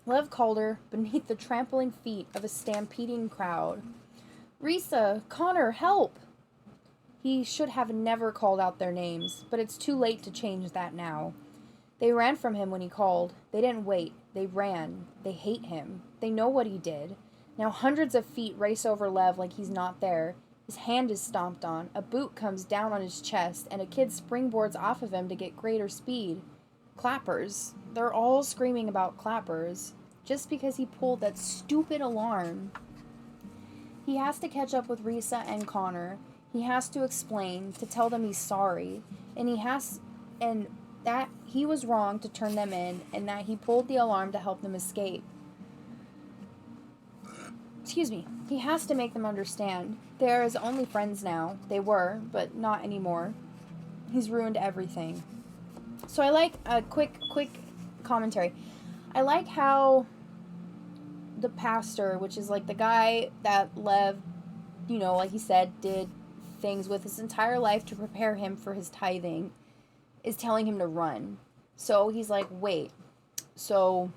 Lev called her beneath the trampling feet of a stampeding crowd. Risa, Connor, help! He should have never called out their names, but it's too late to change that now. They ran from him when he called. They didn't wait. They ran. They hate him. They know what he did. Now hundreds of feet race over Lev like he's not there. His hand is stomped on. A boot comes down on his chest, and a kid springboards off of him to get greater speed. Clappers. They're all screaming about clappers. Just because he pulled that stupid alarm. He has to catch up with Risa and Connor. He has to explain, to tell them he's sorry, and that he was wrong to turn them in, and that he pulled the alarm to help them escape. Excuse me. He has to make them understand. They are his only friends now. They were, but not anymore. He's ruined everything. So I like a quick commentary. I like how the pastor, which is like the guy that Lev, like he said, did things with his entire life to prepare him for his tithing, is telling him to run. So he's like, wait, so,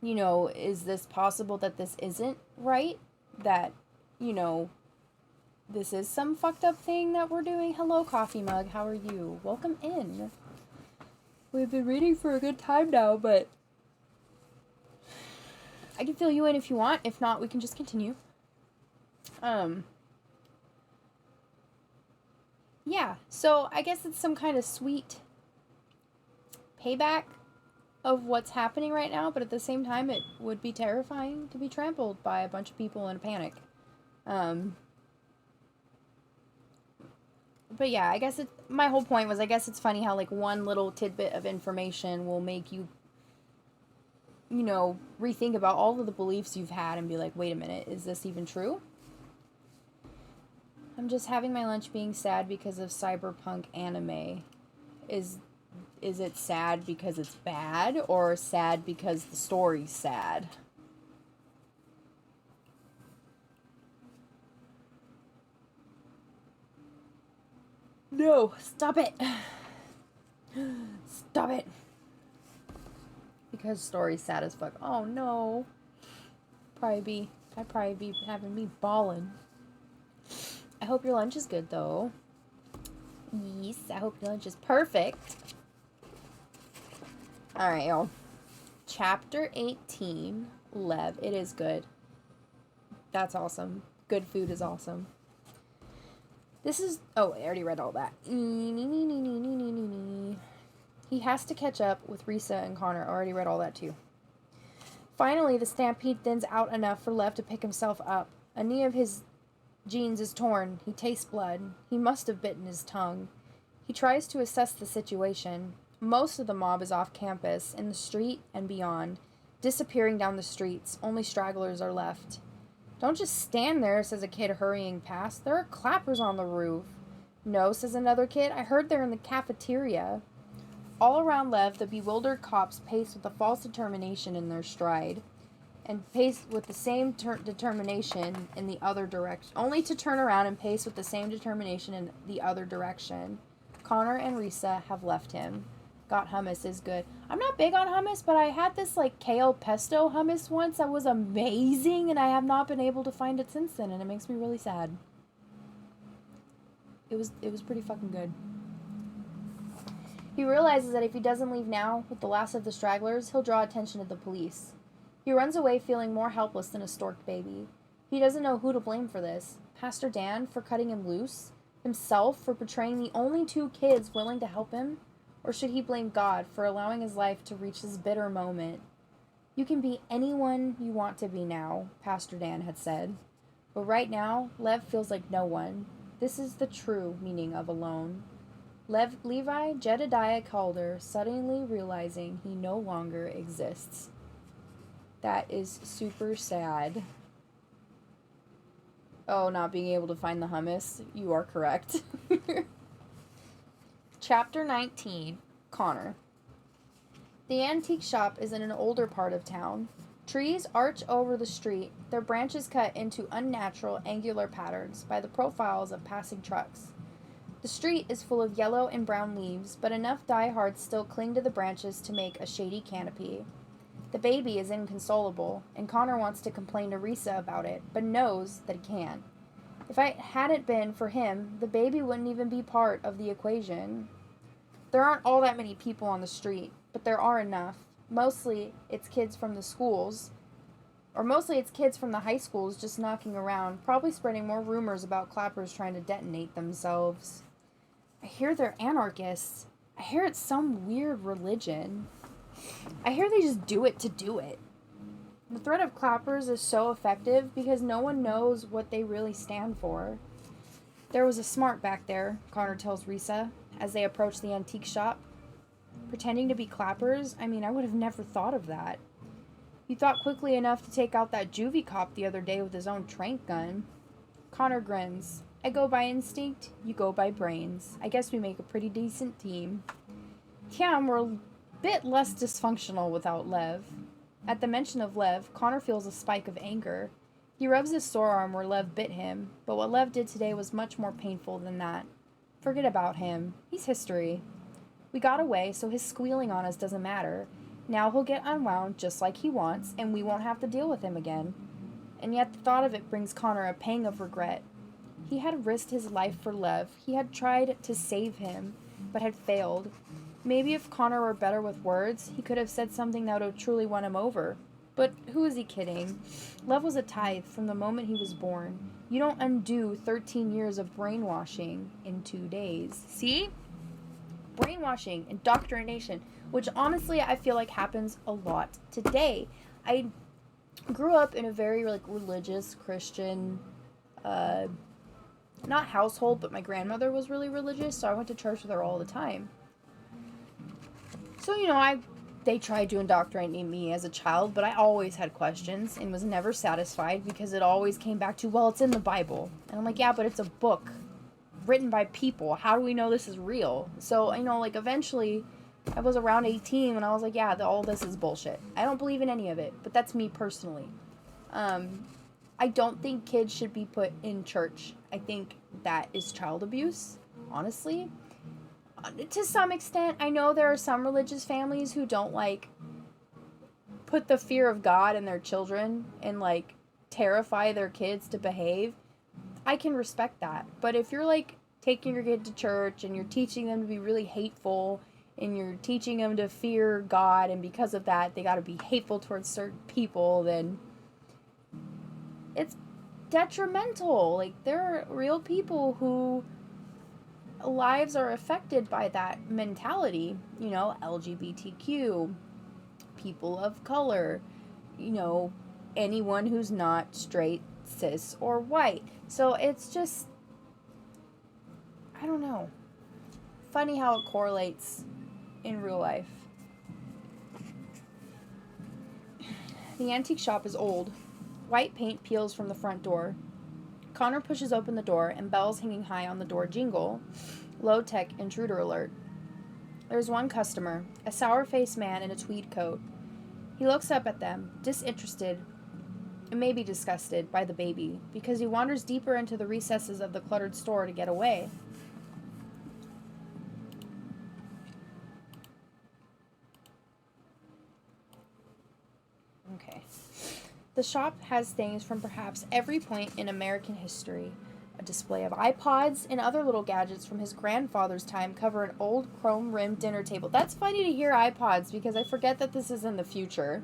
is this possible that this isn't right? That, this is some fucked up thing that we're doing? Hello, coffee mug. How are you? Welcome in. We've been reading for a good time now, but I can fill you in if you want. If not, we can just continue. Yeah, so I guess it's some kind of sweet payback of what's happening right now, but at the same time, it would be terrifying to be trampled by a bunch of people in a panic. But yeah, I guess my whole point was, I guess it's funny how, like, one little tidbit of information will make you, you know, rethink about all of the beliefs you've had and be like, wait a minute, is this even true? I'm just having my lunch being sad because of cyberpunk anime. Is it sad because it's bad, or sad because the story's sad? No, stop it. Stop it. Because story's sad as fuck. Oh no. I'd probably be having me bawling. I hope your lunch is good though. Yes, I hope your lunch is perfect. Alright, y'all. Chapter 18, Lev. It is good. That's awesome. Good food is awesome. This is... Oh, I already read all that. He has to catch up with Risa and Connor. I already read all that too. Finally, the stampede thins out enough for Lev to pick himself up. A knee of his jeans is torn. He tastes blood. He must have bitten his tongue. He tries to assess the situation. Most of the mob is off campus, in the street and beyond, disappearing down the streets. Only stragglers are left. Don't just stand there, says a kid hurrying past. There are clappers on the roof. No, says another kid. I heard they're in the cafeteria. All around Lev, the bewildered cops pace with a false determination in their stride, and pace with the same determination in the other direction, only to turn around and pace with the same determination in the other direction. Connor and Risa have left him. Got hummus is good. I'm not big on hummus, but I had this like kale pesto hummus once that was amazing, and I have not been able to find it since then, and it makes me really sad. It was pretty fucking good. He realizes that if he doesn't leave now with the last of the stragglers, he'll draw attention to the police. He runs away feeling more helpless than a storked baby. He doesn't know who to blame for this. Pastor Dan for cutting him loose? Himself for betraying the only two kids willing to help him? Or should he blame God for allowing his life to reach this bitter moment? You can be anyone you want to be now, Pastor Dan had said. But right now, Lev feels like no one. This is the true meaning of alone. Levi Jedediah Calder suddenly realizing he no longer exists. That is super sad. Oh, not being able to find the hummus. You are correct. Chapter 19, Connor. The antique shop is in an older part of town. Trees arch over the street, their branches cut into unnatural, angular patterns by the profiles of passing trucks. The street is full of yellow and brown leaves, but enough diehards still cling to the branches to make a shady canopy. The baby is inconsolable, and Connor wants to complain to Risa about it, but knows that he can't. If it hadn't been for him, the baby wouldn't even be part of the equation. There aren't all that many people on the street, but there are enough. Mostly it's kids from the schools, or mostly it's kids from the high schools just knocking around, probably spreading more rumors about clappers trying to detonate themselves. I hear they're anarchists. I hear it's some weird religion. I hear they just do it to do it. The threat of clappers is so effective because no one knows what they really stand for. There was a smart back there, Connor tells Risa, as they approach the antique shop. Pretending to be clappers? I mean, I would have never thought of that. He thought quickly enough to take out that juvie cop the other day with his own trank gun. Connor grins. I go by instinct, you go by brains. I guess we make a pretty decent team. Yeah, we're a bit less dysfunctional without Lev. At the mention of Lev, Connor feels a spike of anger. He rubs his sore arm where Lev bit him, but what Lev did today was much more painful than that. Forget about him. He's history. We got away, so his squealing on us doesn't matter. Now he'll get unwound just like he wants, and we won't have to deal with him again. And yet the thought of it brings Connor a pang of regret. He had risked his life for Lev. He had tried to save him, but had failed. Maybe if Connor were better with words, he could have said something that would have truly won him over. But who is he kidding? Love was a tithe from the moment he was born. You don't undo 13 years of brainwashing in 2 days. See? Brainwashing, indoctrination, which honestly I feel like happens a lot today. I grew up in a very religious Christian not household, but my grandmother was really religious, so I went to church with her all the time. So, they tried to indoctrinate me as a child, but I always had questions and was never satisfied because it always came back to, well, it's in the Bible. And I'm like, yeah, but it's a book written by people. How do we know this is real? So, eventually I was around 18 and I was like, yeah, all this is bullshit. I don't believe in any of it, but that's me personally. I don't think kids should be put in church. I think that is child abuse, honestly. To some extent, I know there are some religious families who don't, put the fear of God in their children and, terrify their kids to behave. I can respect that. But if you're, taking your kid to church and you're teaching them to be really hateful and you're teaching them to fear God and because of that they got to be hateful towards certain people, then it's detrimental. There are real people who lives are affected by that mentality, LGBTQ, people of color, anyone who's not straight, cis, or white. So it's just, I don't know. Funny how it correlates in real life. The antique shop is old. White paint peels from the front door. Connor pushes open the door and bells hanging high on the door jingle. Low-tech intruder alert. There's one customer, a sour-faced man in a tweed coat. He looks up at them, disinterested and maybe disgusted by the baby, because he wanders deeper into the recesses of the cluttered store to get away. Okay. The shop has things from perhaps every point in American history. A display of iPods and other little gadgets from his grandfather's time cover an old chrome-rimmed dinner table. That's funny to hear iPods because I forget that this is in the future.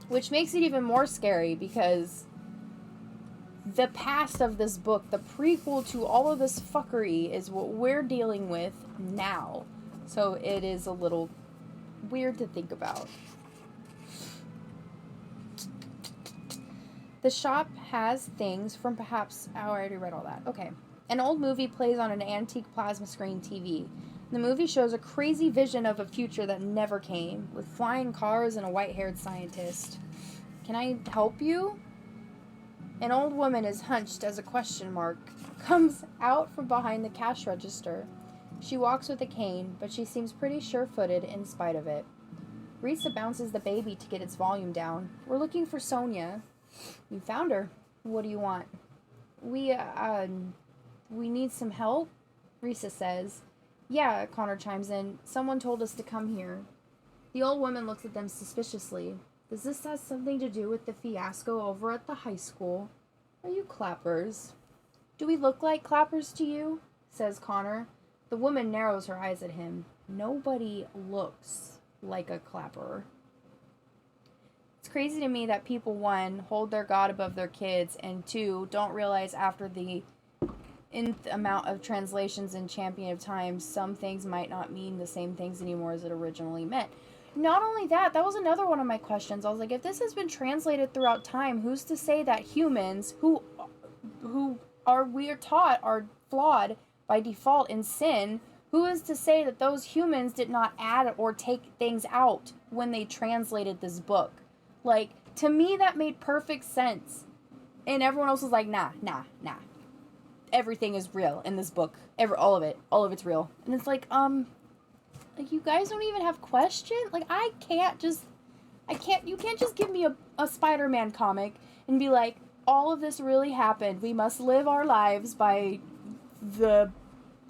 Which makes it even more scary because the past of this book, the prequel to all of this fuckery, is what we're dealing with now. So it is a little weird to think about. The shop has things from perhaps... Oh, I already read all that. Okay. An old movie plays on an antique plasma screen TV. The movie shows a crazy vision of a future that never came, with flying cars and a white-haired scientist. Can I help you? An old woman is hunched as a question mark comes out from behind the cash register. She walks with a cane, but she seems pretty sure-footed in spite of it. Risa bounces the baby to get its volume down. We're looking for Sonia. You found her. What do you want? We need some help, Risa says. Yeah, Connor chimes in. Someone told us to come here. The old woman looks at them suspiciously. Does this have something to do with the fiasco over at the high school? Are you clappers? Do we look like clappers to you? Says Connor. The woman narrows her eyes at him. Nobody looks like a clapper. It's crazy to me that people, one, hold their God above their kids, and two, don't realize after the nth amount of translations in Champion of Time, some things might not mean the same things anymore as it originally meant. Not only that, that was another one of my questions. I was like, if this has been translated throughout time, who's to say that humans who we are taught are flawed by default in sin, who is to say that those humans did not add or take things out when they translated this book? To me, that made perfect sense. And everyone else was like, nah. Everything is real in this book. All of it's real. And it's you guys don't even have questions? You can't just give me a Spider-Man comic and be like, all of this really happened. We must live our lives by the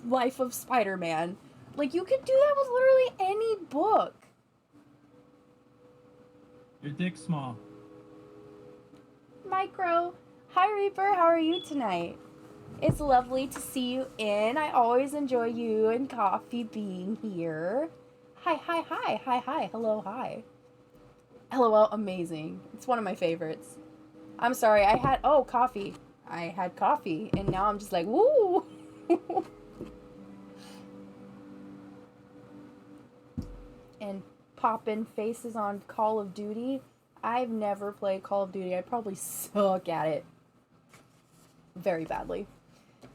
life of Spider-Man. You could do that with literally any book. Your dick's small. Micro. Hi, Reaper. How are you tonight? It's lovely to see you in. I always enjoy you and Coffee being here. Hi, hi, hi, hi, hi, hello, hi. LOL, amazing. It's one of my favorites. I'm sorry, coffee. I had coffee, and now I'm just like, woo! And popping faces on Call of Duty. I've never played Call of Duty. I probably suck at it very badly.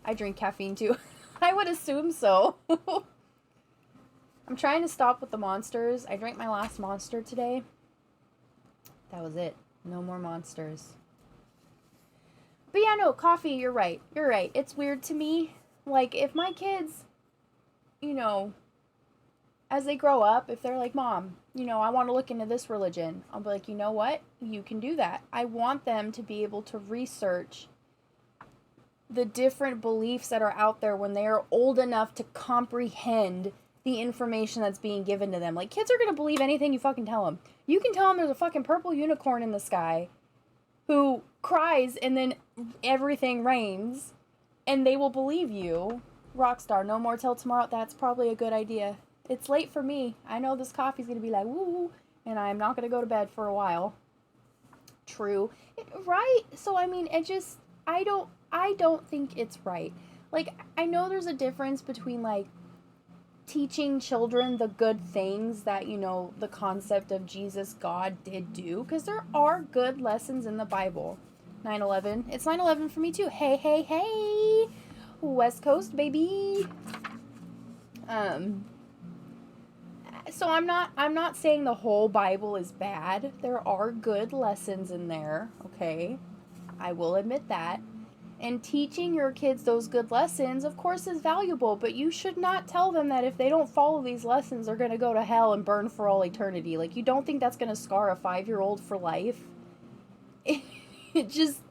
I drink caffeine too. I would assume so. I'm trying to stop with the monsters. I drank my last monster today. That was it. No more monsters. But yeah, no, coffee, you're right. You're right. It's weird to me. Like, if my kids, you know, as they grow up, if they're like, Mom, I want to look into this religion, I'll be like, you know what? You can do that. I want them to be able to research the different beliefs that are out there when they are old enough to comprehend the information that's being given to them. Like, kids are going to believe anything you fucking tell them. You can tell them there's a fucking purple unicorn in the sky who cries and then everything rains, and they will believe you. Rockstar, no more till tomorrow. That's probably a good idea. It's late for me. I know this coffee's going to be like, woo, and I'm not going to go to bed for a while. True. Right? So, I mean, I don't think it's right. Like, I know there's a difference between, like, teaching children the good things that, the concept of Jesus, God did do, because there are good lessons in the Bible. 9/11. It's 9/11 for me too. Hey, hey, hey. West Coast, baby. So I'm not saying the whole Bible is bad. There are good lessons in there, okay? I will admit that. And teaching your kids those good lessons, of course, is valuable, but you should not tell them that if they don't follow these lessons, they're going to go to hell and burn for all eternity. Like, you don't think that's going to scar a 5-year-old for life? It just,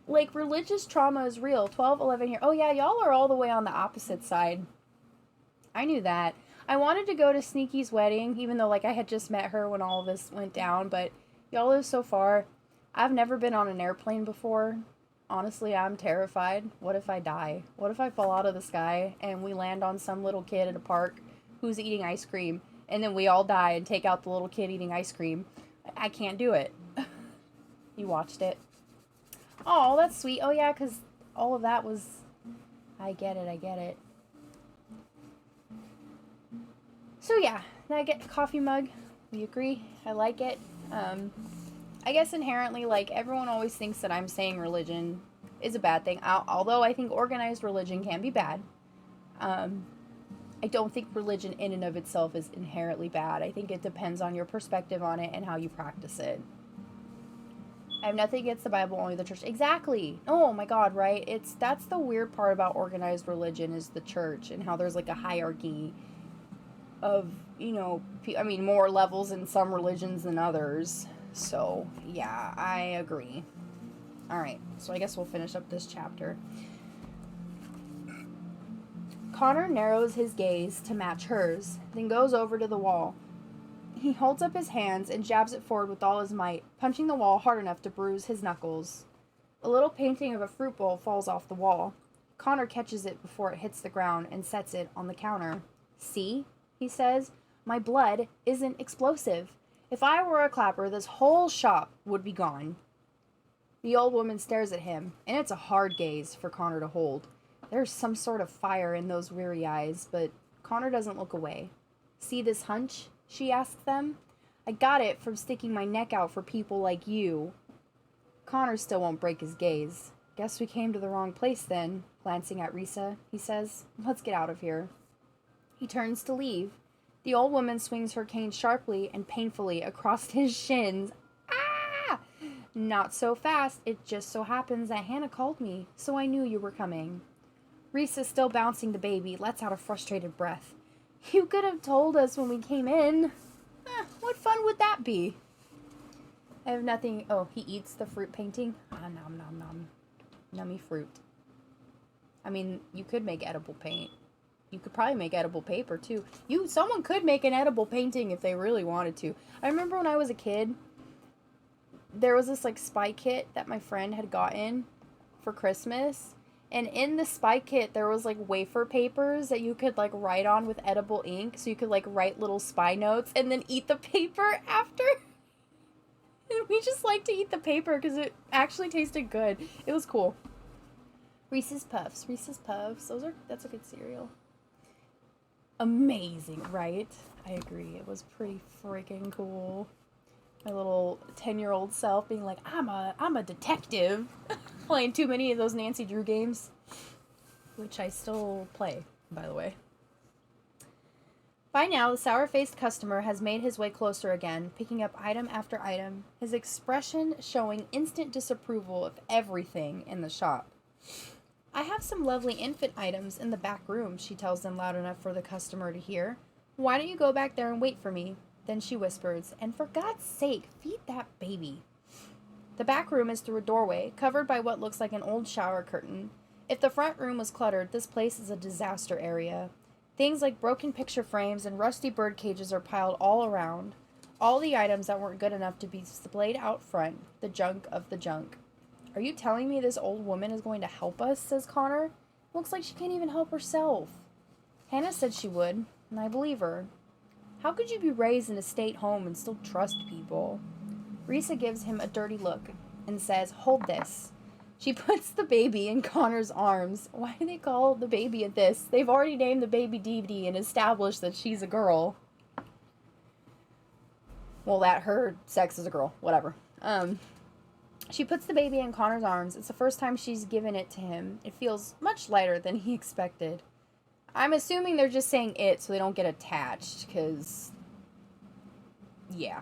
like, religious trauma is real. 12, 11 year. Oh, yeah, y'all are all the way on the opposite side. I knew that. I wanted to go to Sneaky's wedding, even though, like, I had just met her when all of this went down, but y'all live so far. I've never been on an airplane before. Honestly, I'm terrified. What if I die? What if I fall out of the sky and we land on some little kid at a park who's eating ice cream, and then we all die and take out the little kid eating ice cream? I can't do it. You watched it. Oh, that's sweet. Oh, yeah, because all of that was... I get it. So, yeah, I get the coffee mug. We agree. I like it. I guess inherently, like, everyone always thinks that I'm saying religion is a bad thing. Although I think organized religion can be bad. I don't think religion in and of itself is inherently bad. I think it depends on your perspective on it and how you practice it. I have nothing against the Bible, only the church. Exactly. Oh my God, right? That's the weird part about organized religion is the church and how there's like a hierarchy of, more levels in some religions than others. So, yeah, I agree. Alright, so I guess we'll finish up this chapter. Connor narrows his gaze to match hers, then goes over to the wall. He holds up his hands and jabs it forward with all his might, punching the wall hard enough to bruise his knuckles. A little painting of a fruit bowl falls off the wall. Connor catches it before it hits the ground and sets it on the counter. See? He says. My blood isn't explosive. If I were a clapper, this whole shop would be gone. The old woman stares at him, and it's a hard gaze for Connor to hold. There's some sort of fire in those weary eyes, but Connor doesn't look away. See this hunch? She asks them. I got it from sticking my neck out for people like you. Connor still won't break his gaze. Guess we came to the wrong place then, glancing at Risa, he says. Let's get out of here. He turns to leave. The old woman swings her cane sharply and painfully across his shins. Ah! Not so fast. It just so happens that Hannah called me, so I knew you were coming. Risa, still bouncing the baby, lets out a frustrated breath. You could have told us when we came in. What fun would that be? I have nothing... Oh, he eats the fruit painting? Nom nom nom. Nummy fruit. I mean, you could make edible paint. You could probably make edible paper, too. Someone could make an edible painting if they really wanted to. I remember when I was a kid, there was this, like, spy kit that my friend had gotten for Christmas. And in the spy kit, there was like wafer papers that you could like write on with edible ink. So you could like write little spy notes and then eat the paper after. And we just like to eat the paper because it actually tasted good. It was cool. Reese's Puffs. Reese's Puffs. That's a good cereal. Amazing, right? I agree. It was pretty freaking cool. My little 10-year-old self being like, I'm a detective. Playing too many of those Nancy Drew games. Which I still play, by the way. By now, the sour-faced customer has made his way closer again, picking up item after item, his expression showing instant disapproval of everything in the shop. I have some lovely infant items in the back room, she tells them loud enough for the customer to hear. Why don't you go back there and wait for me? Then she whispers, and for God's sake, feed that baby. The back room is through a doorway, covered by what looks like an old shower curtain. If the front room was cluttered, this place is a disaster area. Things like broken picture frames and rusty bird cages are piled all around. All the items that weren't good enough to be displayed out front, the junk of the junk. Are you telling me this old woman is going to help us, says Connor. Looks like she can't even help herself. Hannah said she would, and I believe her. How could you be raised in a state home and still trust people? Risa gives him a dirty look and says, hold this. She puts the baby in Connor's arms. Why do they call the baby at this? They've already named the baby Dee Dee and established that she's a girl. Well, that her sex is a girl. Whatever. She puts the baby in Connor's arms. It's the first time she's given it to him. It feels much lighter than he expected. I'm assuming they're just saying it so they don't get attached, because, yeah.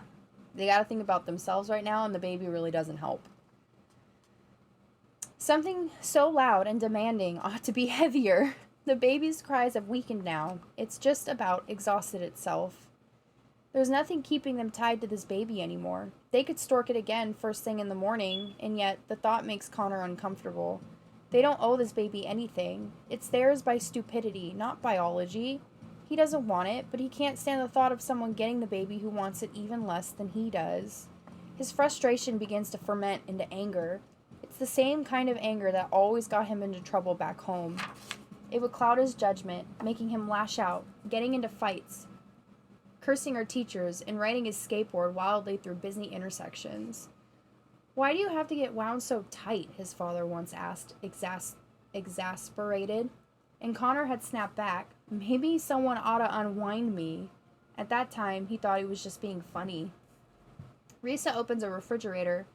They gotta think about themselves right now, and the baby really doesn't help. Something so loud and demanding ought to be heavier. The baby's cries have weakened now. It's just about exhausted itself. There's nothing keeping them tied to this baby anymore. They could stork it again first thing in the morning, and yet the thought makes Connor uncomfortable. They don't owe this baby anything. It's theirs by stupidity, not biology. He doesn't want it, but he can't stand the thought of someone getting the baby who wants it even less than he does. His frustration begins to ferment into anger. It's the same kind of anger that always got him into trouble back home. It would cloud his judgment, making him lash out, getting into fights, cursing our teachers, and riding his skateboard wildly through busy intersections. Why do you have to get wound so tight? His father once asked, exasperated. And Connor had snapped back, maybe someone ought to unwind me. At that time, he thought he was just being funny. Risa opens a refrigerator.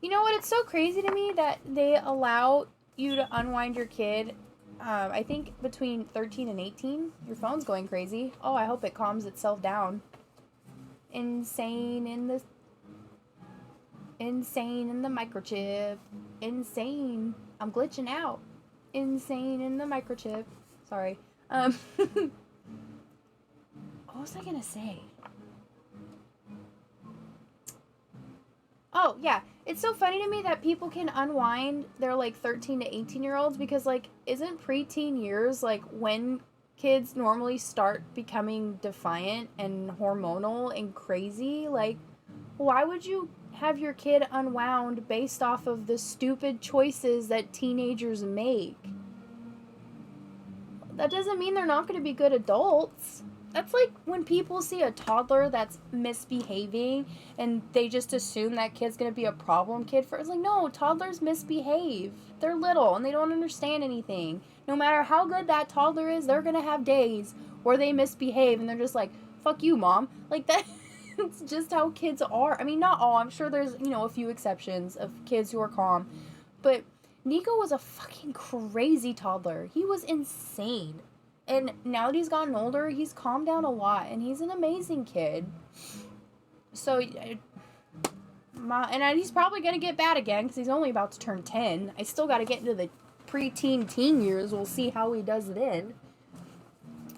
You know what? It's so crazy to me that they allow you to unwind your kid. I think between 13 and 18. Your phone's going crazy. Oh, I hope it calms itself down. Insane in the microchip. Insane. I'm glitching out. Insane in the microchip. Sorry. What was I gonna say? Oh, yeah. It's so funny to me that people can unwind their, 13 to 18-year-olds because, isn't preteen years, when kids normally start becoming defiant and hormonal and crazy? Why would you have your kid unwound based off of the stupid choices that teenagers make? That doesn't mean they're not going to be good adults. That's like when people see a toddler that's misbehaving and they just assume that kid's going to be a problem kid for. It's like, no, toddlers misbehave. They're little and they don't understand anything. No matter how good that toddler is, they're going to have days where they misbehave and they're just like, fuck you, mom. That. It's just how kids are. I mean, not all. I'm sure there's, a few exceptions of kids who are calm. But Nico was a fucking crazy toddler. He was insane. And now that he's gotten older, he's calmed down a lot. And he's an amazing kid. So, he's probably going to get bad again because he's only about to turn 10. I still got to get into the teen years. We'll see how he does then.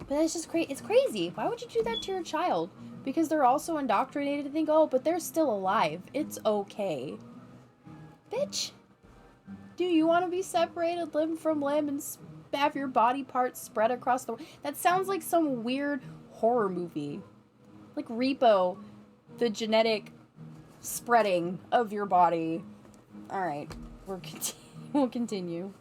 But it's just crazy. It's crazy. Why would you do that to your child? Because they're also indoctrinated to think, oh, but they're still alive. It's okay. Bitch. Do you want to be separated limb from limb and have your body parts spread across the world? That sounds like some weird horror movie. Like Repo, the genetic spreading of your body. Alright. We'll continue.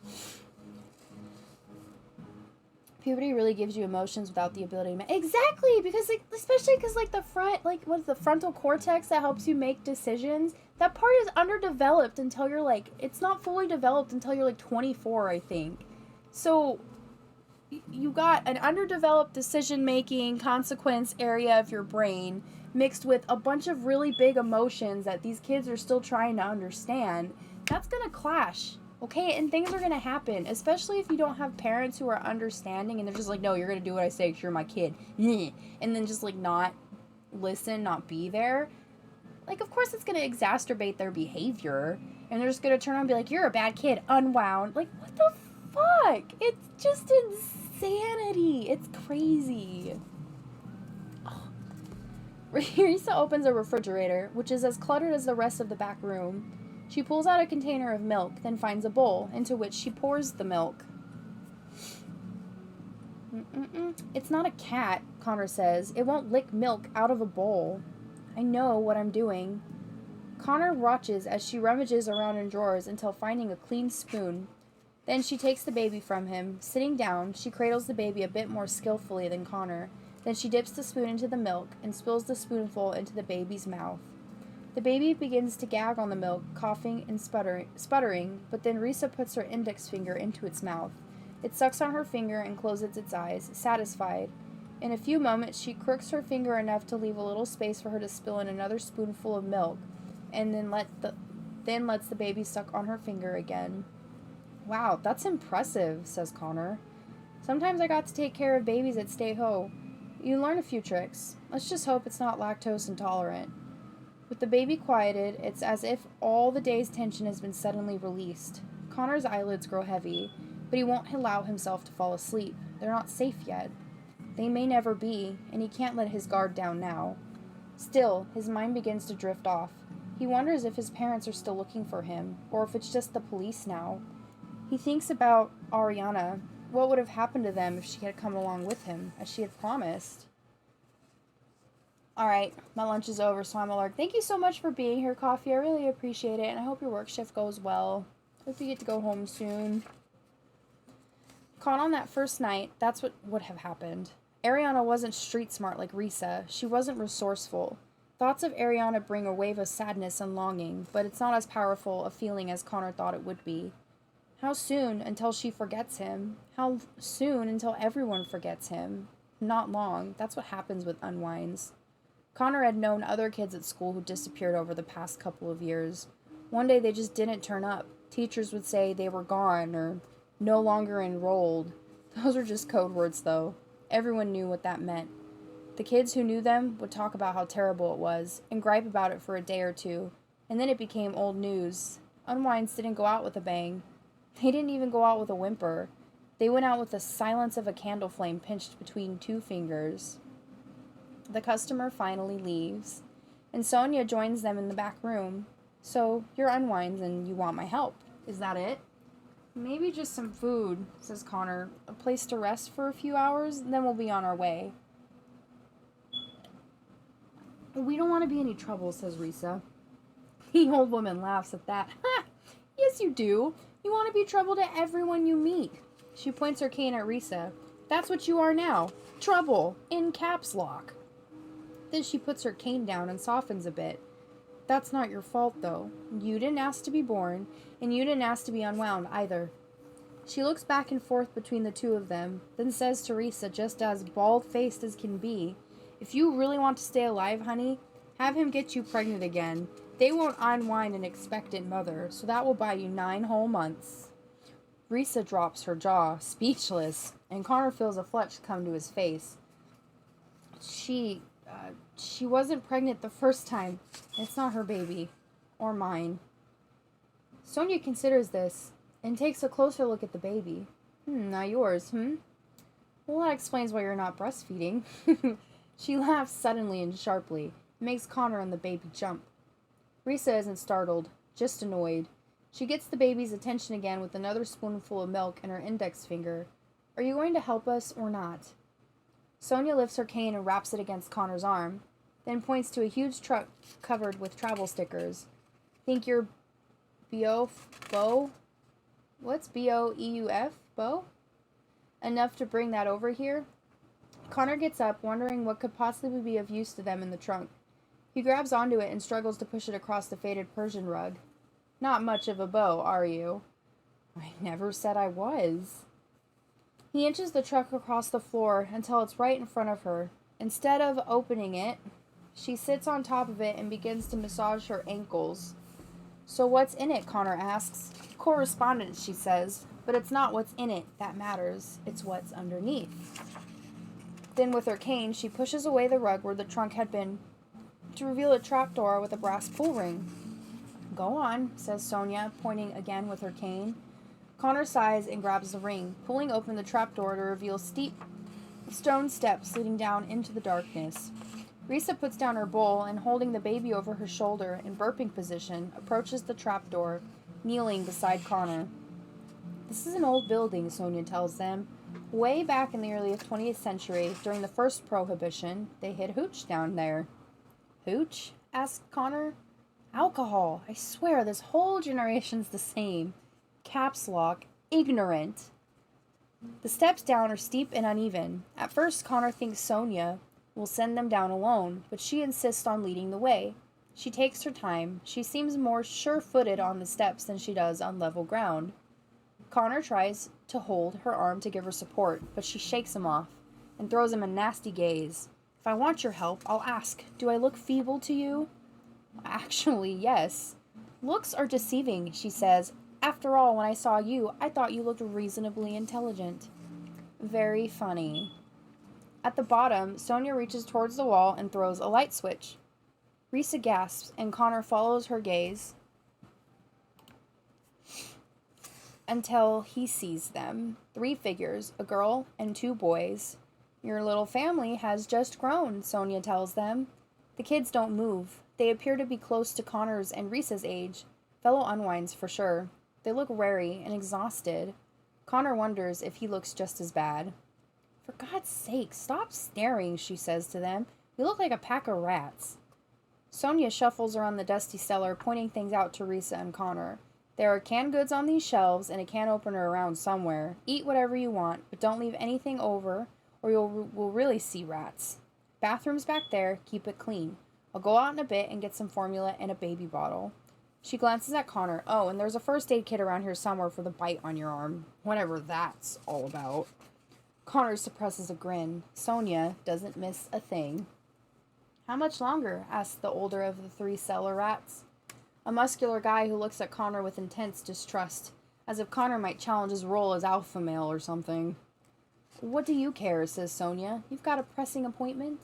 Puberty really gives you emotions without the ability to exactly, because like, especially because like the front, like what's the frontal cortex that helps you make decisions, that part is underdeveloped until you're like, it's not fully developed until you're like 24, I think. So you got an underdeveloped decision making consequence area of your brain mixed with a bunch of really big emotions that these kids are still trying to understand. That's gonna clash. Okay, and things are gonna happen, especially if you don't have parents who are understanding and they're just like, no, you're gonna do what I say because you're my kid. And then just like not listen, not be there. Like, of course, it's gonna exacerbate their behavior. And they're just gonna turn around and be like, you're a bad kid, unwound. Like, what the fuck? It's just insanity. It's crazy. Oh. Risa opens a refrigerator, which is as cluttered as the rest of the back room. She pulls out a container of milk, then finds a bowl, into which she pours the milk. It's not a cat, Connor says. It won't lick milk out of a bowl. I know what I'm doing. Connor watches as she rummages around in drawers until finding a clean spoon. Then she takes the baby from him. Sitting down, she cradles the baby a bit more skillfully than Connor. Then she dips the spoon into the milk and spills the spoonful into the baby's mouth. The baby begins to gag on the milk, coughing and sputtering, but then Risa puts her index finger into its mouth. It sucks on her finger and closes its eyes, satisfied. In a few moments, she crooks her finger enough to leave a little space for her to spill in another spoonful of milk, and then lets the baby suck on her finger again. Wow, that's impressive, says Connor. Sometimes I got to take care of babies at Stay Ho. You learn a few tricks. Let's just hope it's not lactose intolerant. With the baby quieted, it's as if all the day's tension has been suddenly released. Connor's eyelids grow heavy, but he won't allow himself to fall asleep. They're not safe yet. They may never be, and he can't let his guard down now. Still, his mind begins to drift off. He wonders if his parents are still looking for him, or if it's just the police now. He thinks about Ariana. What would have happened to them if she had come along with him, as she had promised? Alright, my lunch is over, so I'm alert. Thank you so much for being here, Coffee. I really appreciate it, and I hope your work shift goes well. Hope you get to go home soon. Caught on that first night, that's what would have happened. Ariana wasn't street smart like Risa. She wasn't resourceful. Thoughts of Ariana bring a wave of sadness and longing, but it's not as powerful a feeling as Connor thought it would be. How soon until she forgets him? How soon until everyone forgets him? Not long. That's what happens with unwinds. Connor had known other kids at school who disappeared over the past couple of years. One day they just didn't turn up. Teachers would say they were gone or no longer enrolled. Those were just code words, though. Everyone knew what that meant. The kids who knew them would talk about how terrible it was and gripe about it for a day or two, and then it became old news. Unwinds didn't go out with a bang. They didn't even go out with a whimper. They went out with the silence of a candle flame pinched between two fingers. The customer finally leaves, and Sonia joins them in the back room. So, you're unwinds and you want my help. Is that it? Maybe just some food, says Connor. A place to rest for a few hours, and then we'll be on our way. We don't want to be any trouble, says Risa. The old woman laughs at that. Ha! Yes, you do. You want to be trouble to everyone you meet. She points her cane at Risa. That's what you are now. Trouble. In caps lock. Then she puts her cane down and softens a bit. That's not your fault, though. You didn't ask to be born, and you didn't ask to be unwound, either. She looks back and forth between the two of them, then says to Risa, just as bald-faced as can be, if you really want to stay alive, honey, have him get you pregnant again. They won't unwind an expectant mother, so that will buy you 9 whole months. Risa drops her jaw, speechless, and Connor feels a flush come to his face. She wasn't pregnant the first time. It's not her baby. Or mine. Sonia considers this and takes a closer look at the baby. Not yours, Well, that explains why you're not breastfeeding. She laughs suddenly and sharply. It makes Connor and the baby jump. Risa isn't startled, just annoyed. She gets the baby's attention again with another spoonful of milk in her index finger. Are you going to help us or not? Sonia lifts her cane and wraps it against Connor's arm, then points to a huge truck covered with travel stickers. Think you're Beau? What's Beuf? Beau? Enough to bring that over here? Connor gets up, wondering what could possibly be of use to them in the trunk. He grabs onto it and struggles to push it across the faded Persian rug. Not much of a beau, are you? I never said I was. He inches the truck across the floor until it's right in front of her. Instead of opening it, she sits on top of it and begins to massage her ankles. So what's in it? Connor asks. Correspondence, she says, but it's not what's in it that matters. It's what's underneath. Then with her cane, she pushes away the rug where the trunk had been to reveal a trapdoor with a brass pull ring. Go on, says Sonia, pointing again with her cane. Connor sighs and grabs the ring, pulling open the trapdoor to reveal steep stone steps leading down into the darkness. Risa puts down her bowl and, holding the baby over her shoulder in burping position, approaches the trapdoor, kneeling beside Connor. This is an old building, Sonia tells them. Way back in the early 20th century, during the first Prohibition, they hid hooch down there. Hooch? Asked Connor. Alcohol. I swear this whole generation's the same. Caps lock. Ignorant. The steps down are steep and uneven. At first, Connor thinks Sonia will send them down alone, but she insists on leading the way. She takes her time. She seems more sure-footed on the steps than she does on level ground. Connor tries to hold her arm to give her support, but she shakes him off and throws him a nasty gaze. If I want your help, I'll ask, do I look feeble to you? Actually, yes. Looks are deceiving, she says. After all, when I saw you, I thought you looked reasonably intelligent. Very funny. At the bottom, Sonia reaches towards the wall and throws a light switch. Risa gasps, and Connor follows her gaze until he sees them. 3 figures, a girl and 2 boys. Your little family has just grown, Sonia tells them. The kids don't move. They appear to be close to Connor's and Risa's age. Fellow unwinds for sure. They look weary and exhausted. Connor wonders if he looks just as bad. For God's sake, stop staring, she says to them. You look like a pack of rats. Sonia shuffles around the dusty cellar, pointing things out to Risa and Connor. There are canned goods on these shelves and a can opener around somewhere. Eat whatever you want, but don't leave anything over, or we'll really see rats. Bathroom's back there. Keep it clean. I'll go out in a bit and get some formula and a baby bottle. She glances at Connor. Oh, and there's a first aid kit around here somewhere for the bite on your arm. Whatever that's all about. Connor suppresses a grin. Sonia doesn't miss a thing. How much longer? Asks the older of the 3 cellar rats. A muscular guy who looks at Connor with intense distrust, as if Connor might challenge his role as alpha male or something. What do you care, says Sonia. You've got a pressing appointment?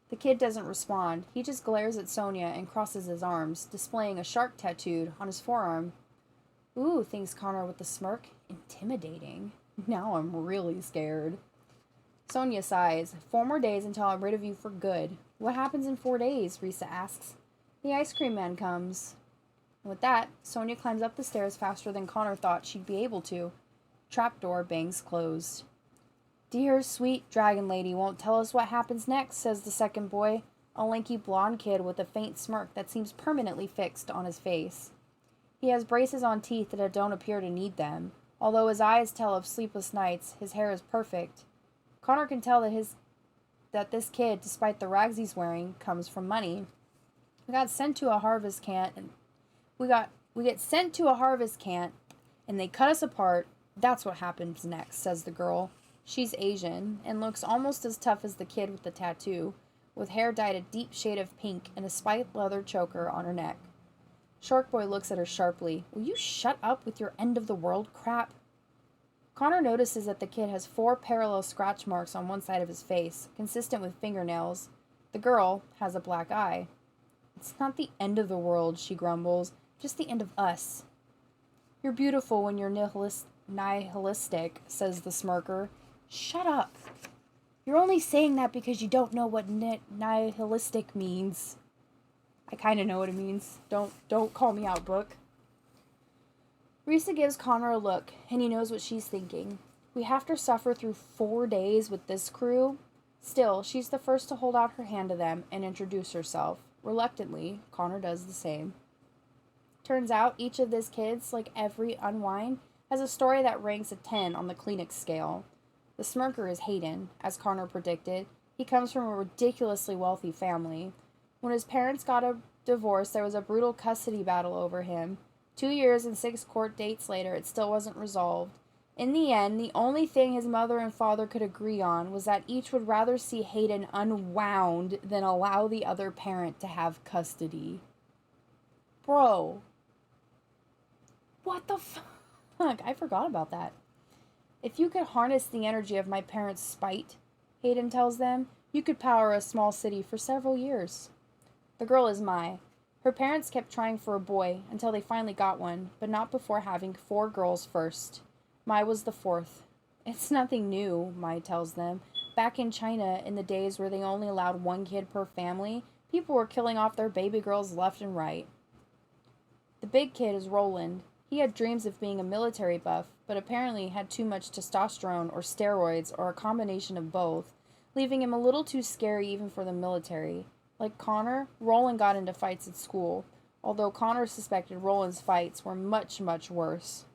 The kid doesn't respond. He just glares at Sonia and crosses his arms, displaying a shark tattooed on his forearm. Ooh, thinks Connor with a smirk. Intimidating. Now I'm really scared. Sonia sighs. 4 more days until I'm rid of you for good. What happens in 4 days? Risa asks. The ice cream man comes. With that, Sonia climbs up the stairs faster than Connor thought she'd be able to. Trapdoor bangs closed. Dear sweet dragon lady won't tell us what happens next, says the second boy, a lanky blonde kid with a faint smirk that seems permanently fixed on his face. He has braces on teeth that don't appear to need them. Although his eyes tell of sleepless nights, his hair is perfect. Connor can tell that this kid, despite the rags he's wearing, comes from money. We get sent to a harvest camp and they cut us apart. That's what happens next, says the girl. She's Asian and looks almost as tough as the kid with the tattoo, with hair dyed a deep shade of pink and a spiked leather choker on her neck. Shark Boy looks at her sharply. Will you shut up with your end of the world crap? Connor notices that the kid has 4 parallel scratch marks on one side of his face, consistent with fingernails. The girl has a black eye. It's not the end of the world, she grumbles, just the end of us. You're beautiful when you're nihilistic, says the smirker. Shut up. You're only saying that because you don't know what nihilistic means. I kind of know what it means. Don't call me out, book. Risa gives Connor a look, and he knows what she's thinking. We have to suffer through 4 days with this crew? Still, she's the first to hold out her hand to them and introduce herself. Reluctantly, Connor does the same. Turns out, each of these kids, like every Unwind, has a story that ranks a 10 on the Kleenex scale. The smirker is Hayden, as Connor predicted. He comes from a ridiculously wealthy family. When his parents got a divorce, there was a brutal custody battle over him. 2 years and 6 court dates later, it still wasn't resolved. In the end, the only thing his mother and father could agree on was that each would rather see Hayden unwound than allow the other parent to have custody. Bro. What the fuck? I forgot about that. If you could harness the energy of my parents' spite, Hayden tells them, you could power a small city for several years. The girl is Mai. Her parents kept trying for a boy until they finally got one, but not before having 4 girls first. Mai was the 4th. It's nothing new, Mai tells them. Back in China, in the days where they only allowed 1 kid per family, people were killing off their baby girls left and right. The big kid is Roland. He had dreams of being a military buff, but apparently had too much testosterone or steroids or a combination of both, leaving him a little too scary even for the military. Like Connor, Roland got into fights at school, although Connor suspected Roland's fights were much, much worse.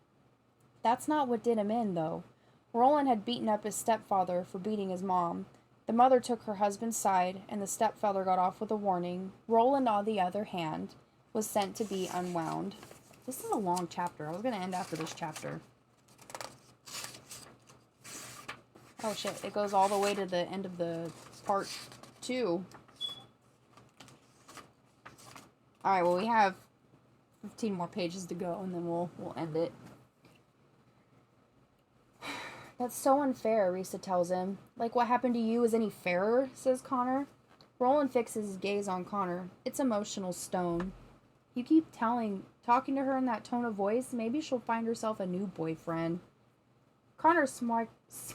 That's not what did him in, though. Roland had beaten up his stepfather for beating his mom. The mother took her husband's side, and the stepfather got off with a warning. Roland, on the other hand, was sent to be unwound. This is a long chapter. I was going to end after this chapter. Oh shit, it goes all the way to the end of the part 2. Alright, well we have 15 more pages to go and then we'll end it. That's so unfair, Risa tells him. Like what happened to you is any fairer, says Connor. Roland fixes his gaze on Connor. It's emotional stone. You keep talking to her in that tone of voice, maybe she'll find herself a new boyfriend. Connor smiles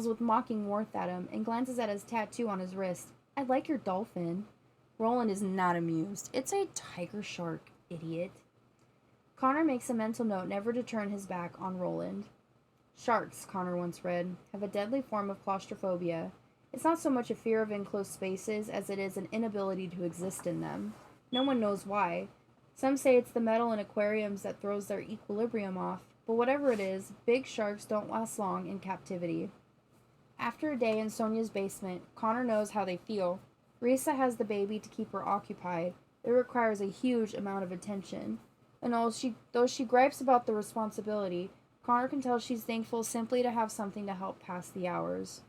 with mocking warmth at him and glances at his tattoo on his wrist. I like your dolphin. Roland is not amused. It's a tiger shark, idiot. Connor makes a mental note never to turn his back on Roland. Sharks, Connor once read, have a deadly form of claustrophobia. It's not so much a fear of enclosed spaces as it is an inability to exist in them. No one knows why. Some say it's the metal in aquariums that throws their equilibrium off, but whatever it is, big sharks don't last long in captivity. After a day in Sonia's basement, Connor knows how they feel. Risa has the baby to keep her occupied. It requires a huge amount of attention. And though she gripes about the responsibility, Connor can tell she's thankful simply to have something to help pass the hours.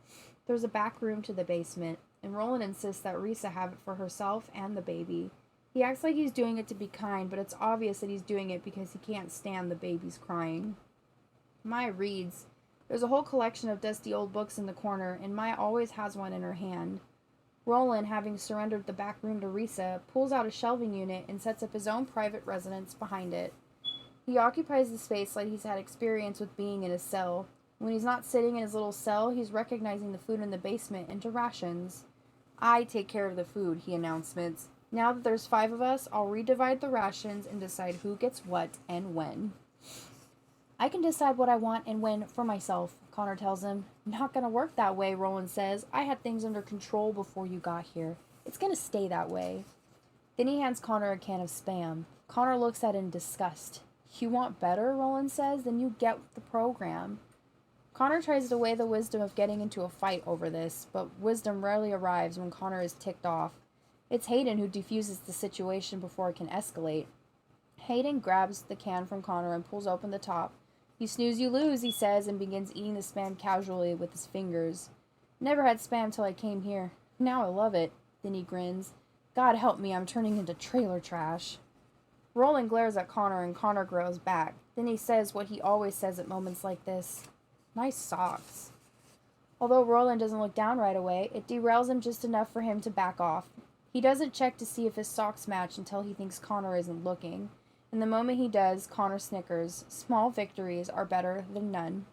There's a back room to the basement, and Roland insists that Risa have it for herself and the baby. He acts like he's doing it to be kind, but it's obvious that he's doing it because he can't stand the baby's crying. Maya reads. There's a whole collection of dusty old books in the corner, and Maya always has one in her hand. Roland, having surrendered the back room to Risa, pulls out a shelving unit and sets up his own private residence behind it. He occupies the space like he's had experience with being in his cell. When he's not sitting in his little cell, he's recognizing the food in the basement into rations. I take care of the food, he announcements. Now that there's 5 of us, I'll redivide the rations and decide who gets what and when. I can decide what I want and when for myself, Connor tells him. Not gonna work that way, Roland says. I had things under control before you got here. It's gonna stay that way. Then he hands Connor a can of Spam. Connor looks at it in disgust. You want better, Roland says, then you get with the program. Connor tries to weigh the wisdom of getting into a fight over this, but wisdom rarely arrives when Connor is ticked off. It's Hayden who defuses the situation before it can escalate. Hayden grabs the can from Connor and pulls open the top. You snooze, you lose, he says, and begins eating the Spam casually with his fingers. Never had Spam till I came here. Now I love it. Then he grins. God help me, I'm turning into trailer trash. Roland glares at Connor and Connor grows back. Then he says what he always says at moments like this. Nice socks. Although Roland doesn't look down right away, it derails him just enough for him to back off. He doesn't check to see if his socks match until he thinks Connor isn't looking. And the moment he does, Connor snickers. Small victories are better than none.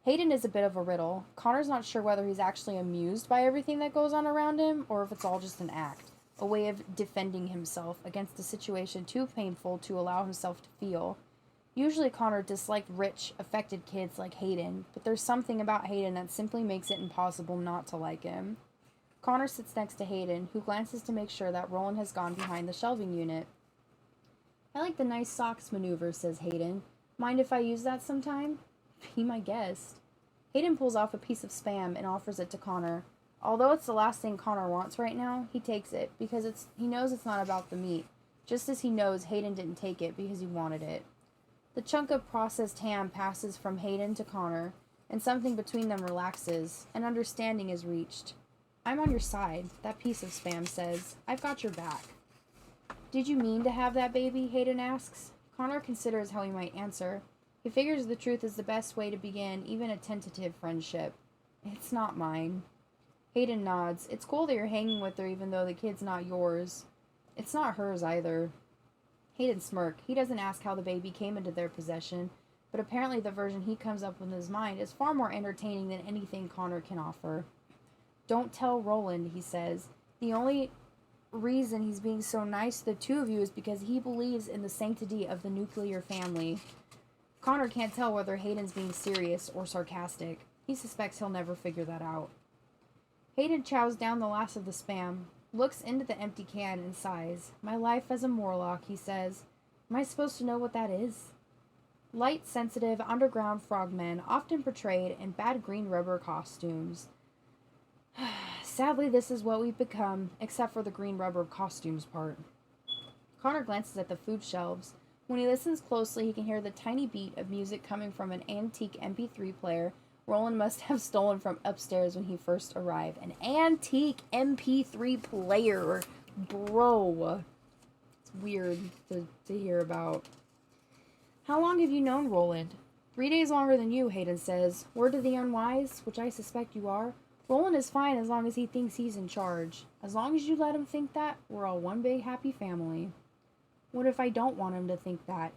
Hayden is a bit of a riddle. Connor's not sure whether he's actually amused by everything that goes on around him, or if it's all just an act, a way of defending himself against a situation too painful to allow himself to feel. Usually Connor disliked rich, affected kids like Hayden, but there's something about Hayden that simply makes it impossible not to like him. Connor sits next to Hayden, who glances to make sure that Roland has gone behind the shelving unit. I like the nice socks maneuver, says Hayden. Mind if I use that sometime? Be my guest. Hayden pulls off a piece of Spam and offers it to Connor. Although it's the last thing Connor wants right now, he takes it because he knows it's not about the meat, just as he knows Hayden didn't take it because he wanted it. The chunk of processed ham passes from Hayden to Connor, and something between them relaxes. An understanding is reached. "I'm on your side," that piece of Spam says. "I've got your back." "Did you mean to have that baby?" Hayden asks. Connor considers how he might answer. He figures the truth is the best way to begin even a tentative friendship. "It's not mine." Hayden nods. "It's cool that you're hanging with her even though the kid's not yours." "It's not hers either." Hayden smirks. He doesn't ask how the baby came into their possession, but apparently the version he comes up with in his mind is far more entertaining than anything Connor can offer. "Don't tell Roland," he says. "The only reason he's being so nice to the two of you is because he believes in the sanctity of the nuclear family." Connor can't tell whether Hayden's being serious or sarcastic. He suspects he'll never figure that out. Hayden chows down the last of the Spam, looks into the empty can, and sighs. "My life as a Morlock," he says. "Am I supposed to know what that is?" Light, sensitive, underground frogmen, often portrayed in bad green rubber costumes. Sadly, this is what we've become, except for the green rubber costumes part. Connor glances at the food shelves. When he listens closely, he can hear the tiny beat of music coming from an antique MP3 player Roland must have stolen from upstairs when he first arrived. An antique MP3 player. Bro. It's weird to hear about. "How long have you known Roland?" 3 days longer than you," Hayden says. "Word to the unwise, which I suspect you are. Roland is fine as long as he thinks he's in charge. As long as you let him think that, we're all one big happy family." "What if I don't want him to think that?"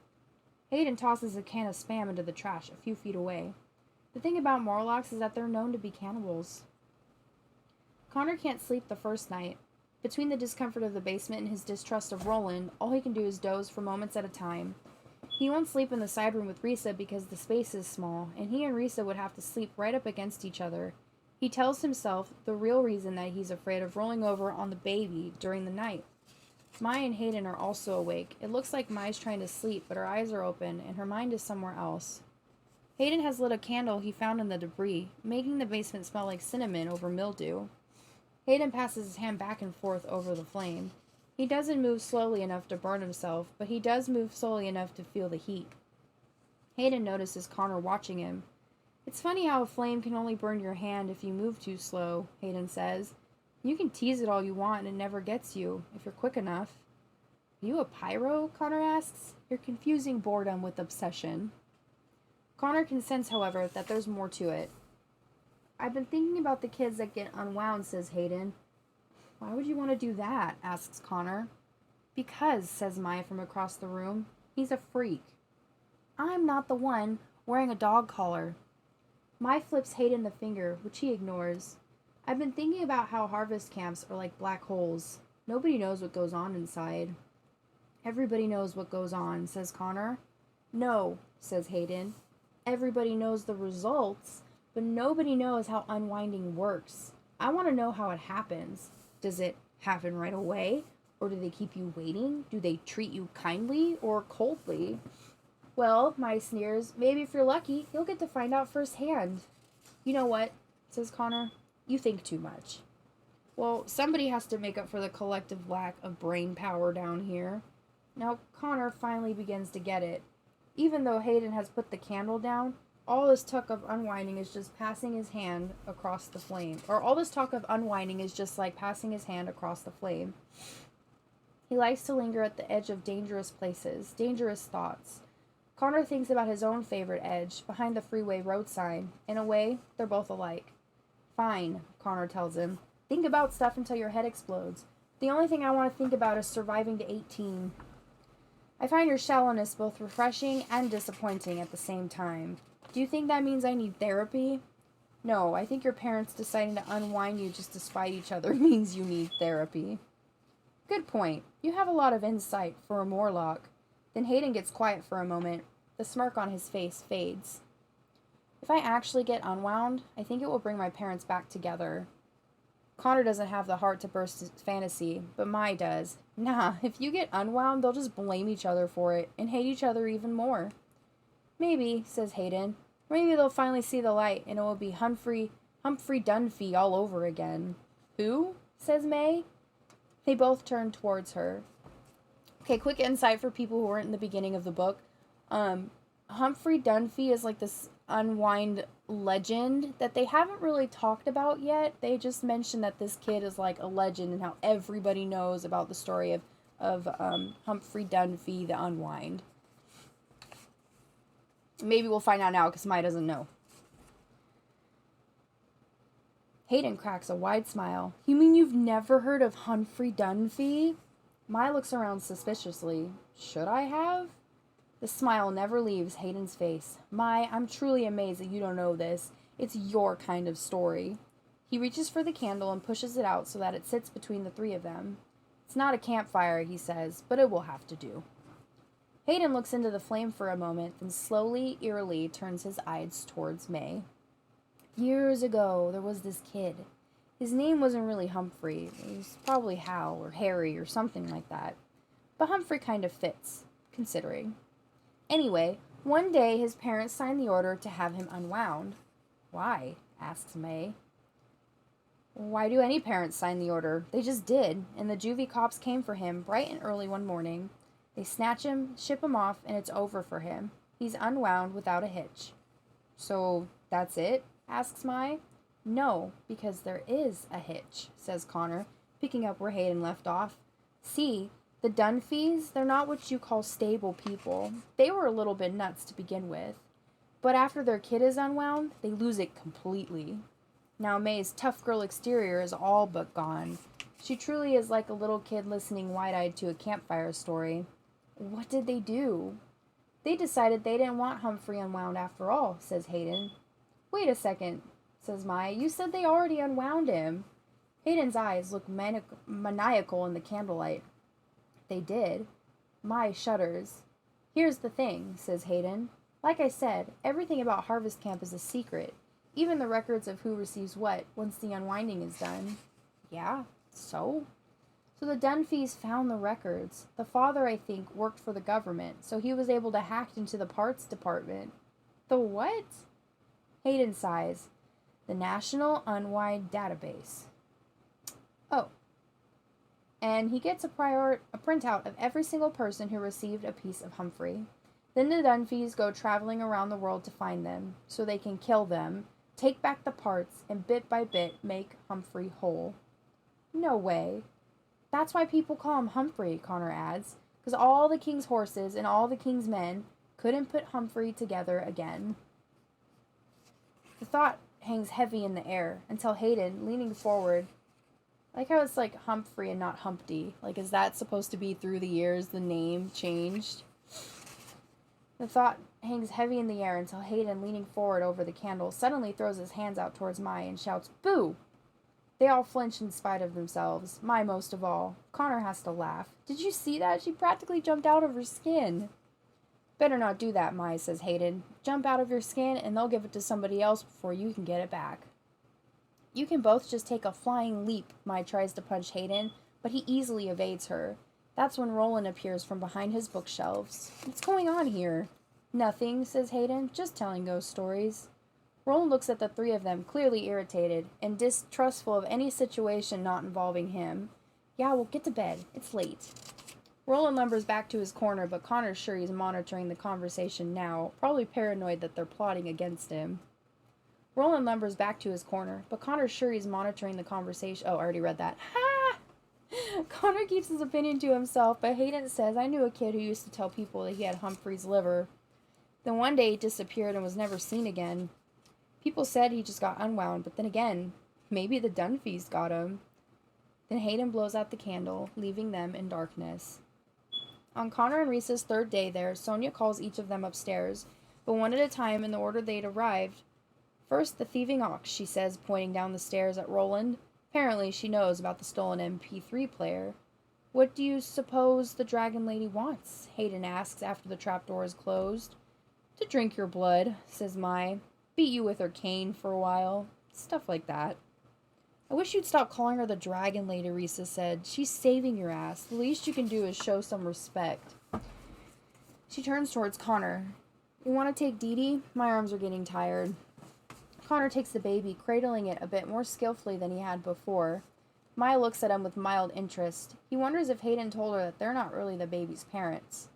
Hayden tosses a can of Spam into the trash a few feet away. "The thing about Morlocks is that they're known to be cannibals." Connor can't sleep the first night. Between the discomfort of the basement and his distrust of Roland, all he can do is doze for moments at a time. He won't sleep in the side room with Risa because the space is small, and he and Risa would have to sleep right up against each other. He tells himself the real reason that he's afraid of rolling over on the baby during the night. Mai and Hayden are also awake. It looks like Mai's trying to sleep, but her eyes are open, and her mind is somewhere else. Hayden has lit a candle he found in the debris, making the basement smell like cinnamon over mildew. Hayden passes his hand back and forth over the flame. He doesn't move slowly enough to burn himself, but he does move slowly enough to feel the heat. Hayden notices Connor watching him. "It's funny how a flame can only burn your hand if you move too slow," Hayden says. "You can tease it all you want and it never gets you, if you're quick enough." "Are you a pyro?" Connor asks. "You're confusing boredom with obsession." Connor can sense, however, that there's more to it. "I've been thinking about the kids that get unwound," says Hayden. "Why would you want to do that?" asks Connor. "Because," says Maya from across the room, "he's a freak." "I'm not the one wearing a dog collar." Maya flips Hayden the finger, which he ignores. "I've been thinking about how harvest camps are like black holes. Nobody knows what goes on inside." "Everybody knows what goes on," says Connor. "No," says Hayden. "Everybody knows the results, but nobody knows how unwinding works. I want to know how it happens. Does it happen right away? Or do they keep you waiting? Do they treat you kindly or coldly?" "Well," Mai sneers, "maybe if you're lucky, you'll get to find out firsthand." "You know what?" says Connor. "You think too much." Well, somebody has to make up for the collective lack of brain power down here. Now Connor finally begins to get it. Even though Hayden has put the candle down, all this talk of unwinding is just passing his hand across the flame. Or all this talk of unwinding is just like passing his hand across the flame. He likes to linger at the edge of dangerous places, dangerous thoughts. Connor thinks about his own favorite edge, behind the freeway road sign. In a way, they're both alike. "Fine," Connor tells him. "Think about stuff until your head explodes. The only thing I want to think about is surviving to 18. I find your shallowness both refreshing and disappointing at the same time. Do you think that means I need therapy?" "No, I think your parents deciding to unwind you just to spite each other means you need therapy." "Good point. You have a lot of insight for a Morlock." Then Hayden gets quiet for a moment. The smirk on his face fades. "If I actually get unwound, I think it will bring my parents back together." Connor doesn't have the heart to burst his fantasy, but Mai does. "Nah, if you get unwound, they'll just blame each other for it and hate each other even more." "Maybe," says Hayden. Maybe they'll finally see the light and it will be Humphrey Dunphy all over again. Who? Says May. They both turn towards her. Okay, quick insight for people who weren't in the beginning of the book. Humphrey Dunphy is like this Unwind legend that they haven't really talked about yet. They just mentioned that this kid is like a legend and how everybody knows about the story of Humphrey Dunphy, the Unwind. Maybe we'll find out now because Mai doesn't know. Hayden cracks a wide smile. You mean you've never heard of Humphrey Dunphy? Mai looks around suspiciously. Should I have? The smile never leaves Hayden's face. Mai, I'm truly amazed that you don't know this. It's your kind of story. He reaches for the candle and pushes it out so that it sits between the three of them. It's not a campfire, he says, but it will have to do. Hayden looks into the flame for a moment, then slowly, eerily turns his eyes towards May. Years ago, there was this kid. His name wasn't really Humphrey. It was probably Hal or Harry or something like that. But Humphrey kind of fits, considering. Anyway, one day his parents signed the order to have him unwound. Why? Asks May. Why do any parents sign the order? They just did, and the juvie cops came for him bright and early one morning. They snatch him, ship him off, and it's over for him. He's unwound without a hitch. So, that's it? Asks Mai. No, because there is a hitch, says Connor, picking up where Hayden left off. See, the Dunphys, they're not what you call stable people. They were a little bit nuts to begin with. But after their kid is unwound, they lose it completely. Now May's tough girl exterior is all but gone. She truly is like a little kid listening wide-eyed to a campfire story. What did they do? They decided they didn't want Humphrey unwound after all, says Hayden. Wait a second, says Mai. You said they already unwound him. Hayden's eyes look maniacal in the candlelight. They did. Mai shudders. Here's the thing, says Hayden. Like I said, everything about Harvest Camp is a secret. Even the records of who receives what once the unwinding is done. Yeah, so? So the Dunphys found the records. The father, I think, worked for the government, so he was able to hack into the parts department. The what? Hayden sighs. The National Unwind Database. Oh. And he gets a printout of every single person who received a piece of Humphrey. Then the Dunphys go traveling around the world to find them, so they can kill them, take back the parts, and bit by bit make Humphrey whole. No way. That's why people call him Humphrey, Connor adds, because all the king's horses and all the king's men couldn't put Humphrey together again. The thought hangs heavy in the air until Hayden, leaning forward, I like how it's like Humphrey and not Humpty. Like, is that supposed to be through the years the name changed? The thought hangs heavy in the air until Hayden, leaning forward over the candle, suddenly throws his hands out towards Mai and shouts, "Boo!" They all flinch in spite of themselves, Mai most of all. Connor has to laugh. Did you see that? She practically jumped out of her skin. Better not do that, Mai, says Hayden. Jump out of your skin and they'll give it to somebody else before you can get it back. You can both just take a flying leap, Mai tries to punch Hayden, but he easily evades her. That's when Roland appears from behind his bookshelves. What's going on here? Nothing, says Hayden, just telling ghost stories. Roland looks at the three of them, clearly irritated and distrustful of any situation not involving him. Yeah, well, get to bed. It's late. Roland lumbers back to his corner, but Connor's sure he's monitoring the conversation now, probably paranoid that they're plotting against him. Roland lumbers back to his corner, but Connor's sure he's monitoring the conversation. Oh, I already read that. Ha! Connor keeps his opinion to himself, but Hayden says, I knew a kid who used to tell people that he had Humphrey's liver. Then one day he disappeared and was never seen again. People said he just got unwound, but then again, maybe the Dunphys got him. Then Hayden blows out the candle, leaving them in darkness. On Connor and Reese's third day there, Sonia calls each of them upstairs, but one at a time in the order they'd arrived. First, the thieving ox, she says, pointing down the stairs at Roland. Apparently, she knows about the stolen MP3 player. What do you suppose the dragon lady wants? Hayden asks after the trapdoor is closed. To drink your blood, says Mai. Beat you with her cane for a while. Stuff like that. I wish you'd stop calling her the dragon lady, Risa said. She's saving your ass. The least you can do is show some respect. She turns towards Connor. You want to take Dee Dee? My arms are getting tired. Connor takes the baby, cradling it a bit more skillfully than he had before. Maya looks at him with mild interest. He wonders if Hayden told her that they're not really the baby's parents.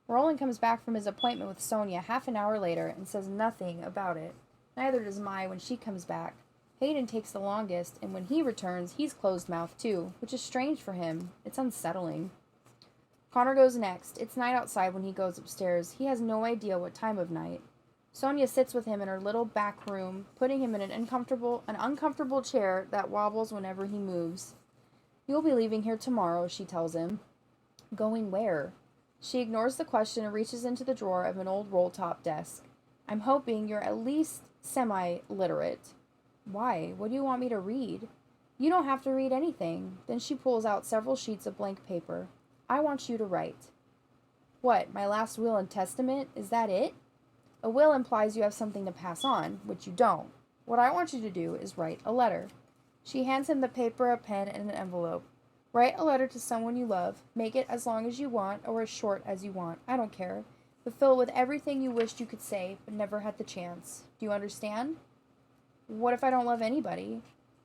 Roland comes back from his appointment with Sonia half an hour later and says nothing about it. Neither does Maya when she comes back. Hayden takes the longest, and when he returns, he's closed-mouthed too, which is strange for him. It's unsettling. Connor goes next. It's night outside when he goes upstairs. He has no idea what time of night. Sonia sits with him in her little back room, putting him in an uncomfortable chair that wobbles whenever he moves. You'll be leaving here tomorrow, she tells him. Going where? She ignores the question and reaches into the drawer of an old roll-top desk. I'm hoping you're at least semi-literate. Why? What do you want me to read? You don't have to read anything. Then she pulls out several sheets of blank paper. I want you to write. What, my last will and testament? Is that it? A will implies you have something to pass on, which you don't. What I want you to do is write a letter. She hands him the paper, a pen, and an envelope. Write a letter to someone you love. Make it as long as you want or as short as you want. I don't care. But fill it with everything you wished you could say, but never had the chance. Do you understand? What if I don't love anybody?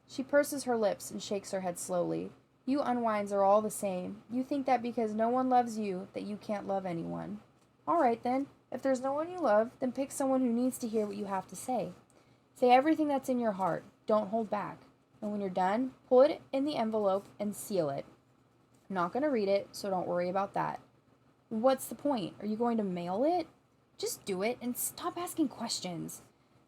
She purses her lips and shakes her head slowly. You unwinds are all the same. You think that because no one loves you, that you can't love anyone. All right, then. If there's no one you love, then pick someone who needs to hear what you have to say. Say everything that's in your heart. Don't hold back. And when you're done, pull it in the envelope and seal it. I'm not going to read it, so don't worry about that. What's the point? Are you going to mail it? Just do it and stop asking questions.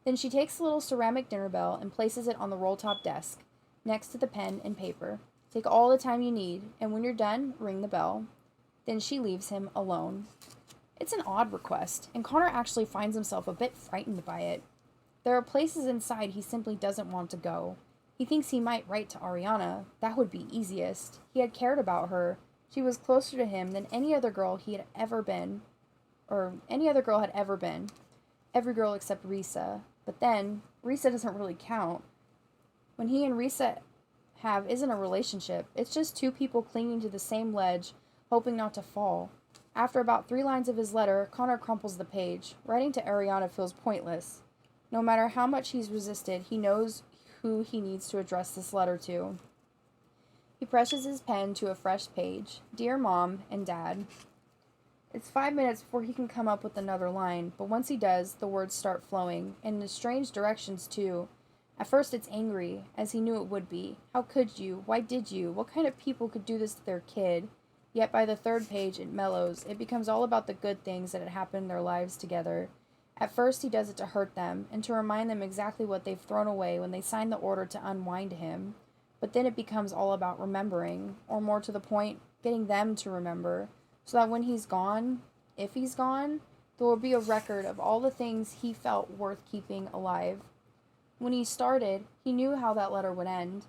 Then she takes the little ceramic dinner bell and places it on the roll-top desk, next to the pen and paper. Take all the time you need, and when you're done, ring the bell. Then she leaves him alone. It's an odd request, and Connor actually finds himself a bit frightened by it. There are places inside he simply doesn't want to go. He thinks he might write to Ariana. That would be easiest. He had cared about her. She was closer to him than any other girl he had ever been. Or any other girl had ever been. Every girl except Risa. But then, Risa doesn't really count. When he and Risa have isn't a relationship. It's just two people clinging to the same ledge, hoping not to fall. After about 3 lines of his letter, Connor crumples the page. Writing to Ariana feels pointless. No matter how much he's resisted, he knows who he needs to address this letter to. He presses his pen to a fresh page. Dear Mom and Dad. It's 5 minutes before he can come up with another line, but once he does, the words start flowing, and in strange directions too. At first it's angry, as he knew it would be. How could you? Why did you? What kind of people could do this to their kid? Yet by the 3rd page it mellows. It becomes all about the good things that had happened in their lives together. At first he does it to hurt them, and to remind them exactly what they've thrown away when they signed the order to unwind him. But then it becomes all about remembering, or more to the point, getting them to remember, so that when he's gone, if he's gone, there will be a record of all the things he felt worth keeping alive. When he started, he knew how that letter would end.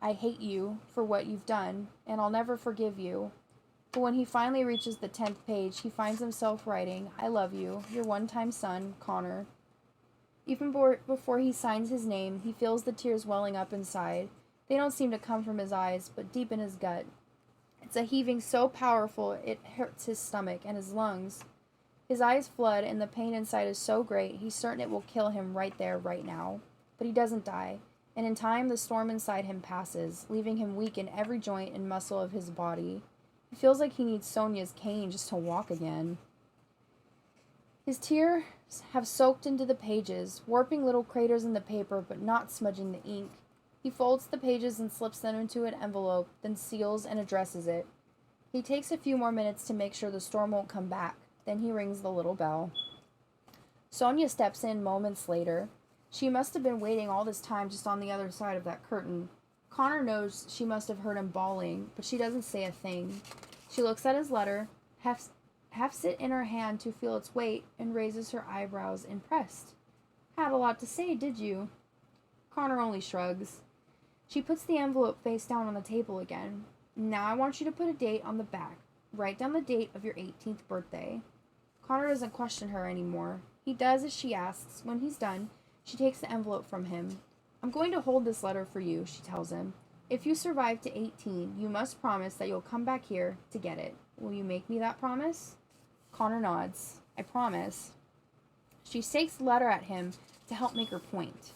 I hate you for what you've done, and I'll never forgive you. But when he finally reaches the 10th page, he finds himself writing, I love you, your one-time son, Connor. Even before he signs his name, he feels the tears welling up inside. They don't seem to come from his eyes, but deep in his gut. It's a heaving so powerful it hurts his stomach and his lungs. His eyes flood, and the pain inside is so great, he's certain it will kill him right there, right now. But he doesn't die, and in time the storm inside him passes, leaving him weak in every joint and muscle of his body. He feels like he needs Sonia's cane just to walk again. His tears have soaked into the pages, warping little craters in the paper but not smudging the ink. He folds the pages and slips them into an envelope, then seals and addresses it. He takes a few more minutes to make sure the storm won't come back. Then he rings the little bell. Sonia steps in moments later. She must have been waiting all this time just on the other side of that curtain. Connor knows she must have heard him bawling, but she doesn't say a thing. She looks at his letter, hefts it in her hand to feel its weight, and raises her eyebrows, impressed. Had a lot to say, did you? Connor only shrugs. She puts the envelope face down on the table again. Now I want you to put a date on the back. Write down the date of your 18th birthday. Connor doesn't question her anymore. He does as she asks. When he's done, she takes the envelope from him. I'm going to hold this letter for you, she tells him. If you survive to 18, you must promise that you'll come back here to get it. Will you make me that promise? Connor nods. I promise. She shakes the letter at him to help make her point.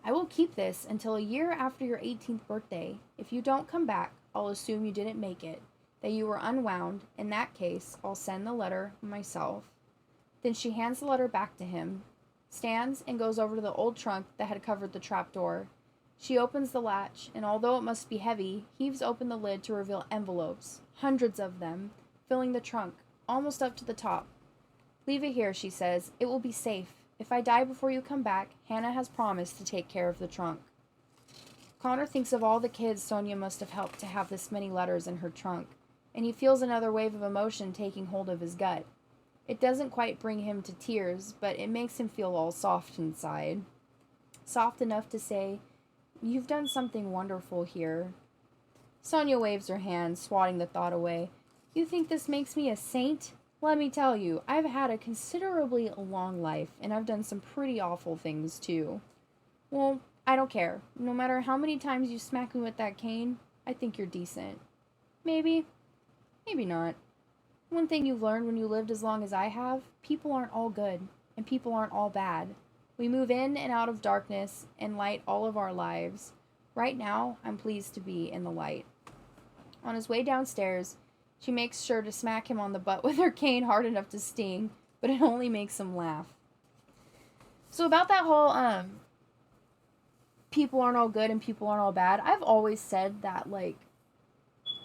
I will keep this until a year after your 18th birthday. If you don't come back, I'll assume you didn't make it, that you were unwound. In that case, I'll send the letter myself. Then she hands the letter back to him, stands and goes over to the old trunk that had covered the trapdoor. She opens the latch, and although it must be heavy, heaves open the lid to reveal envelopes, hundreds of them, filling the trunk, almost up to the top. Leave it here, she says. It will be safe. If I die before you come back, Hannah has promised to take care of the trunk. Connor thinks of all the kids Sonia must have helped to have this many letters in her trunk, and he feels another wave of emotion taking hold of his gut. It doesn't quite bring him to tears, but it makes him feel all soft inside. Soft enough to say, "You've done something wonderful here." Sonia waves her hand, swatting the thought away. "You think this makes me a saint? Let me tell you, I've had a considerably long life, and I've done some pretty awful things, too." "Well, I don't care. No matter how many times you smack me with that cane, I think you're decent." "Maybe. Maybe not. One thing you've learned when you lived as long as I have, people aren't all good, and people aren't all bad. We move in and out of darkness and light all of our lives. Right now, I'm pleased to be in the light." On his way downstairs, she makes sure to smack him on the butt with her cane hard enough to sting, but it only makes him laugh. So about that whole, people aren't all good and people aren't all bad, I've always said that,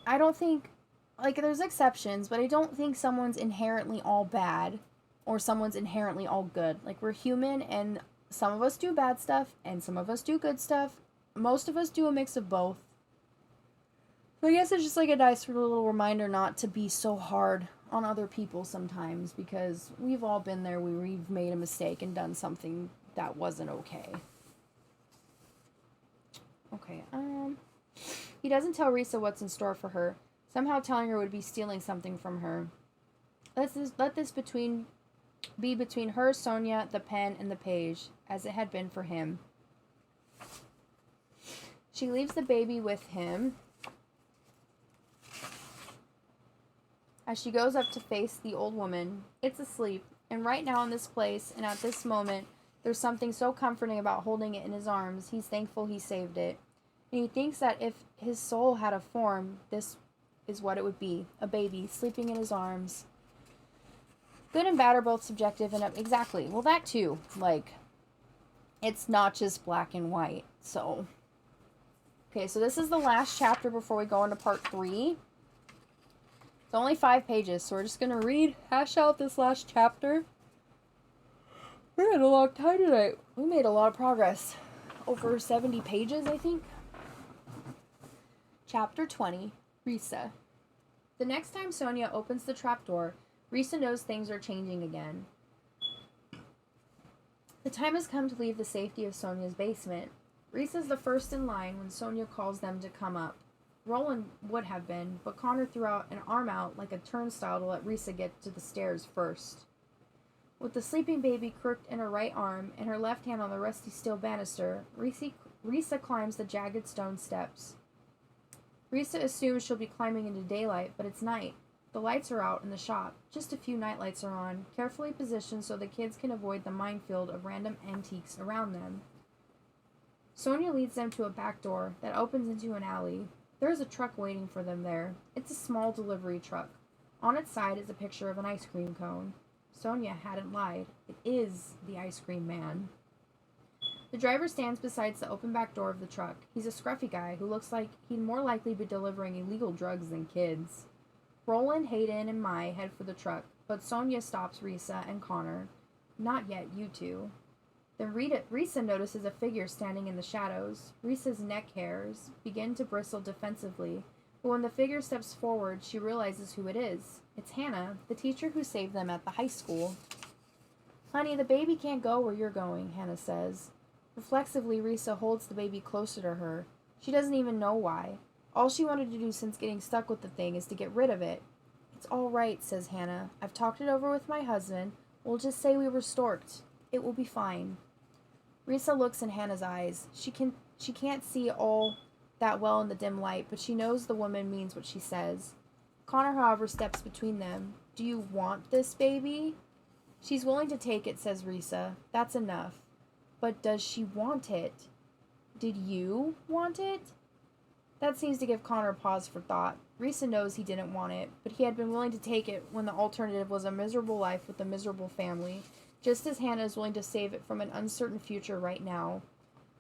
I don't think, there's exceptions, but I don't think someone's inherently all bad or someone's inherently all good. We're human, and some of us do bad stuff and some of us do good stuff. Most of us do a mix of both. So I guess it's just a nice little reminder not to be so hard on other people sometimes, because we've all been there where we've made a mistake and done something that wasn't okay. Okay, he doesn't tell Risa what's in store for her. Somehow telling her would be stealing something from her. Let this be between her, Sonia, the pen, and the page, as it had been for him. She leaves the baby with him as she goes up to face the old woman. It's asleep, and right now in this place and at this moment, there's something so comforting about holding it in his arms. He's thankful he saved it. And he thinks that if his soul had a form, this is what it would be. A baby sleeping in his arms. Good and bad are both subjective, and exactly. Well, that too. It's not just black and white. So, okay, so this is the last chapter before we go into part 3. It's only 5 pages, so we're just going to hash out this last chapter. We had a long time tonight. We made a lot of progress. Over 70 pages, I think. Chapter 20, Risa. The next time Sonia opens the trapdoor, Risa knows things are changing again. The time has come to leave the safety of Sonia's basement. Risa's the first in line when Sonia calls them to come up. Roland would have been, but Connor threw out an arm out like a turnstile to let Risa get to the stairs first. With the sleeping baby crooked in her right arm and her left hand on the rusty steel banister, Risa climbs the jagged stone steps. Risa assumes she'll be climbing into daylight, but it's night. The lights are out in the shop. Just a few nightlights are on, carefully positioned so the kids can avoid the minefield of random antiques around them. Sonia leads them to a back door that opens into an alley. There is a truck waiting for them there. It's a small delivery truck. On its side is a picture of an ice cream cone. Sonia hadn't lied. It is the ice cream man. The driver stands beside the open back door of the truck. He's a scruffy guy who looks like he'd more likely be delivering illegal drugs than kids. Roland, Hayden, and Mai head for the truck, but Sonia stops Risa and Connor. "Not yet, you two." Then Risa notices a figure standing in the shadows. Risa's neck hairs begin to bristle defensively, but when the figure steps forward, she realizes who it is. It's Hannah, the teacher who saved them at the high school. "Honey, the baby can't go where you're going," Hannah says. Reflexively, Risa holds the baby closer to her. She doesn't even know why. All she wanted to do since getting stuck with the thing is to get rid of it. "It's all right," says Hannah. "I've talked it over with my husband. We'll just say we were storked. It will be fine." Risa looks in Hannah's eyes. She can't see all that well in the dim light, but she knows the woman means what she says. Connor, however, steps between them. "Do you want this baby?" She's willing to take it, says Risa. That's enough. But does she want it? Did you want it? That seems to give Connor pause for thought. Risa knows he didn't want it, but he had been willing to take it when the alternative was a miserable life with a miserable family, just as Hannah is willing to save it from an uncertain future right now.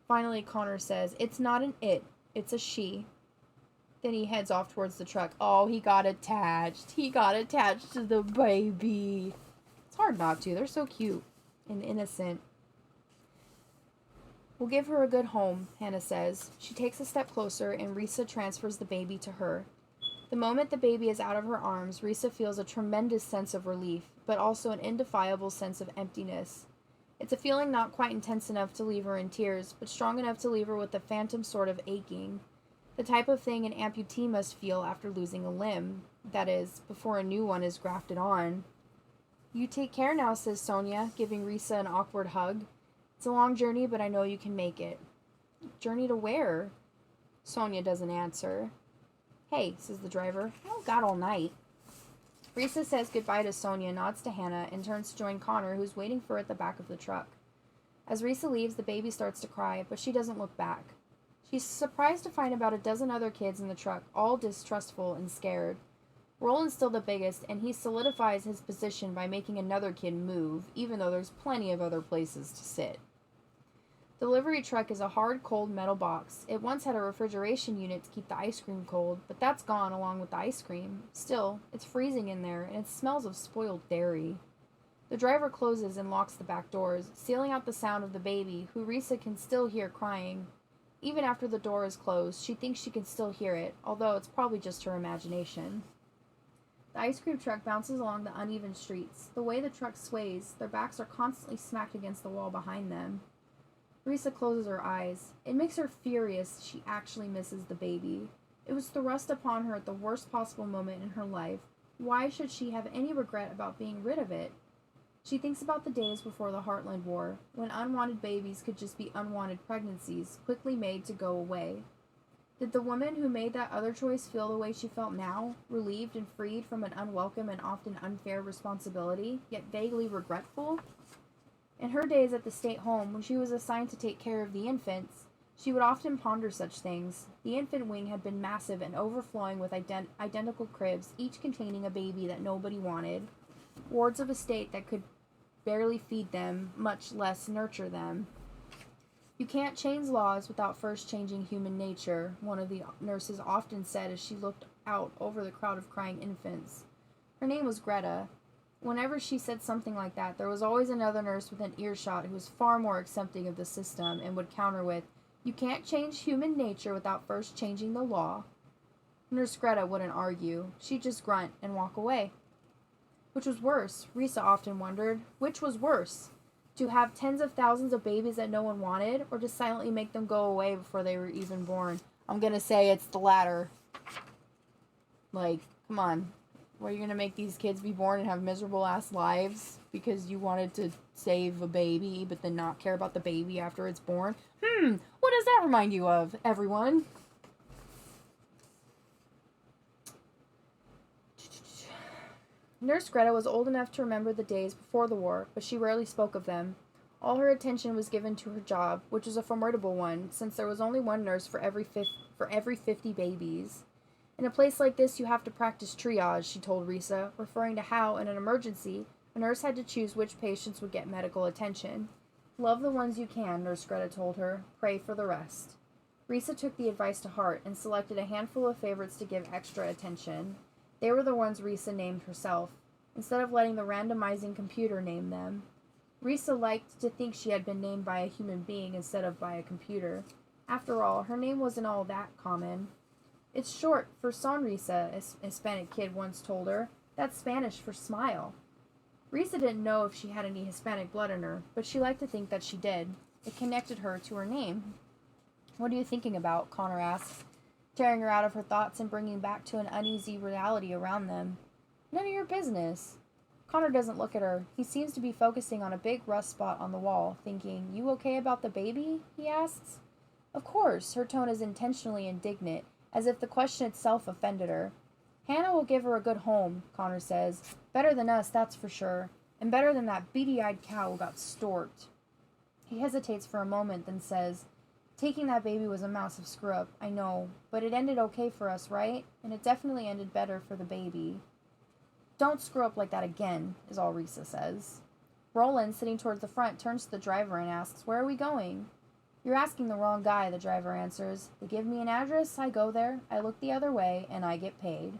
Finally, Connor says, "It's not an it, it's a she." Then he heads off towards the truck. Oh, he got attached. He got attached to the baby. It's hard not to. They're so cute and innocent. "We'll give her a good home," Hannah says. She takes a step closer, and Risa transfers the baby to her. The moment the baby is out of her arms, Risa feels a tremendous sense of relief, but also an indefinable sense of emptiness. It's a feeling not quite intense enough to leave her in tears, but strong enough to leave her with a phantom sort of aching. The type of thing an amputee must feel after losing a limb. That is, before a new one is grafted on. "You take care now," says Sonia, giving Risa an awkward hug. "It's a long journey, but I know you can make it." "Journey to where?" Sonia doesn't answer. "Hey," says the driver, "I don't got all night." Risa says goodbye to Sonia, nods to Hannah, and turns to join Connor, who's waiting for her at the back of the truck. As Risa leaves, the baby starts to cry, but she doesn't look back. She's surprised to find about a dozen other kids in the truck, all distrustful and scared. Roland's still the biggest, and he solidifies his position by making another kid move, even though there's plenty of other places to sit. The delivery truck is a hard, cold metal box. It once had a refrigeration unit to keep the ice cream cold, but that's gone along with the ice cream. Still, it's freezing in there, and it smells of spoiled dairy. The driver closes and locks the back doors, sealing out the sound of the baby, who Risa can still hear crying. Even after the door is closed, she thinks she can still hear it, although it's probably just her imagination. The ice cream truck bounces along the uneven streets. The way the truck sways, their backs are constantly smacked against the wall behind them. Risa closes her eyes. It makes her furious she actually misses the baby. It was thrust upon her at the worst possible moment in her life. Why should she have any regret about being rid of it? She thinks about the days before the Heartland War, when unwanted babies could just be unwanted pregnancies, quickly made to go away. Did the woman who made that other choice feel the way she felt now, relieved and freed from an unwelcome and often unfair responsibility, yet vaguely regretful? In her days at the state home, when she was assigned to take care of the infants, she would often ponder such things. The infant wing had been massive and overflowing with identical cribs, each containing a baby that nobody wanted. Wards of a state that could barely feed them, much less nurture them. "You can't change laws without first changing human nature," one of the nurses often said as she looked out over the crowd of crying infants. Her name was Greta. Whenever she said something like that, there was always another nurse within earshot who was far more accepting of the system and would counter with, "You can't change human nature without first changing the law." Nurse Greta wouldn't argue. She'd just grunt and walk away. Which was worse? Risa often wondered. Which was worse? To have tens of thousands of babies that no one wanted, or to silently make them go away before they were even born? I'm gonna say it's the latter. Like, come on. Were you gonna make these kids be born and have miserable ass lives because you wanted to save a baby but then not care about the baby after it's born? What does that remind you of, everyone? Nurse Greta was old enough to remember the days before the war, but she rarely spoke of them. All her attention was given to her job, which was a formidable one, since there was only one nurse for every 50 babies. "In a place like this, you have to practice triage," she told Risa, referring to how, in an emergency, a nurse had to choose which patients would get medical attention. "Love the ones you can," Nurse Greta told her. "Pray for the rest." Risa took the advice to heart and selected a handful of favorites to give extra attention. They were the ones Risa named herself, instead of letting the randomizing computer name them. Risa liked to think she had been named by a human being instead of by a computer. After all, her name wasn't all that common. "It's short for sonrisa," a Hispanic kid once told her. "That's Spanish for smile." Risa didn't know if she had any Hispanic blood in her, but she liked to think that she did. It connected her to her name. "What are you thinking about?" Connor asked, tearing her out of her thoughts and bringing back to an uneasy reality around them. "None of your business." Connor doesn't look at her. He seems to be focusing on a big rust spot on the wall, thinking, "You okay about the baby?" he asks. Of course, her tone is intentionally indignant, as if the question itself offended her. "Hannah will give her a good home," Connor says. "Better than us, that's for sure. And better than that beady-eyed cow got storked. He hesitates for a moment, then says, taking that baby was a massive screw-up, I know, but it ended okay for us, right? And it definitely ended better for the baby. Don't screw up like that again, is all Risa says. Roland, sitting towards the front, turns to the driver and asks, where are we going? You're asking the wrong guy, the driver answers. They give me an address, I go there, I look the other way, and I get paid.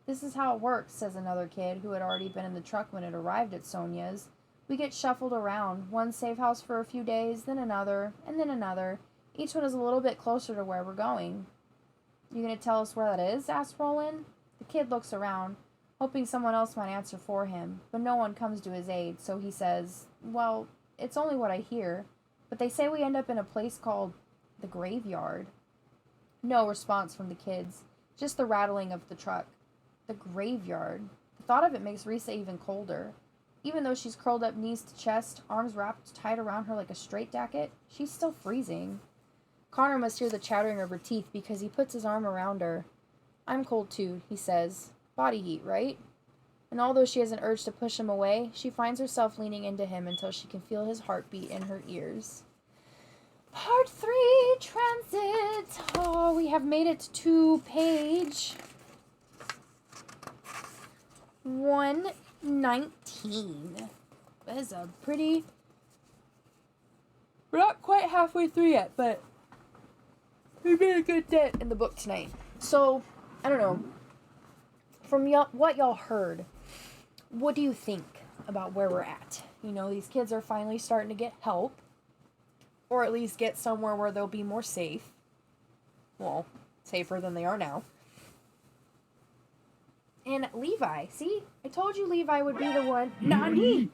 This is how it works, says another kid who had already been in the truck when it arrived at Sonia's. We get shuffled around, one safe house for a few days, then another, and then another. Each one is a little bit closer to where we're going. You gonna tell us where that is? Asks Roland. The kid looks around, hoping someone else might answer for him, but no one comes to his aid, so he says, well, it's only what I hear, but they say we end up in a place called the graveyard. No response from the kids, just the rattling of the truck. The graveyard. The thought of it makes Risa even colder. Even though she's curled up knees to chest, arms wrapped tight around her like a straitjacket, she's still freezing. Connor must hear the chattering of her teeth because he puts his arm around her. I'm cold too, he says. Body heat, right? And although she has an urge to push him away, she finds herself leaning into him until she can feel his heartbeat in her ears. Part 3, Transit. Oh, we have made it to page 119. That is a pretty... We're not quite halfway through yet, but we made a good dent in the book tonight. So, I don't know. From what y'all heard, what do you think about where we're at? You know, these kids are finally starting to get help. Or at least get somewhere where they'll be more safe. Well, safer than they are now. And Levi, see? I told you Levi would be the one. Nani!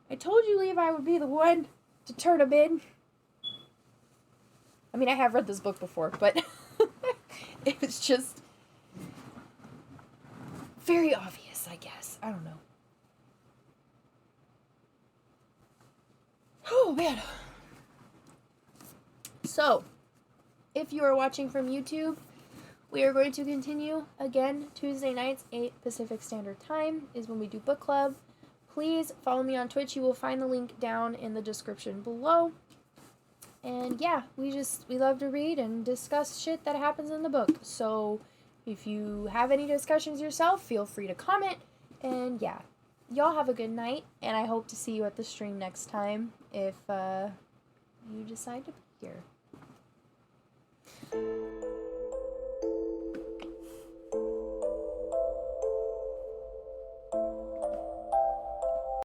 I told you Levi would be the one to turn him in. I mean, I have read this book before, but it was just very obvious, I guess. I don't know. Oh, man. So, if you are watching from YouTube, we are going to continue again. Tuesday nights, 8 Pacific Standard Time is when we do book club. Please follow me on Twitch. You will find the link down in the description below. And yeah, we love to read and discuss shit that happens in the book. So if you have any discussions yourself, feel free to comment. And yeah, y'all have a good night. And I hope to see you at the stream next time if you decide to be here.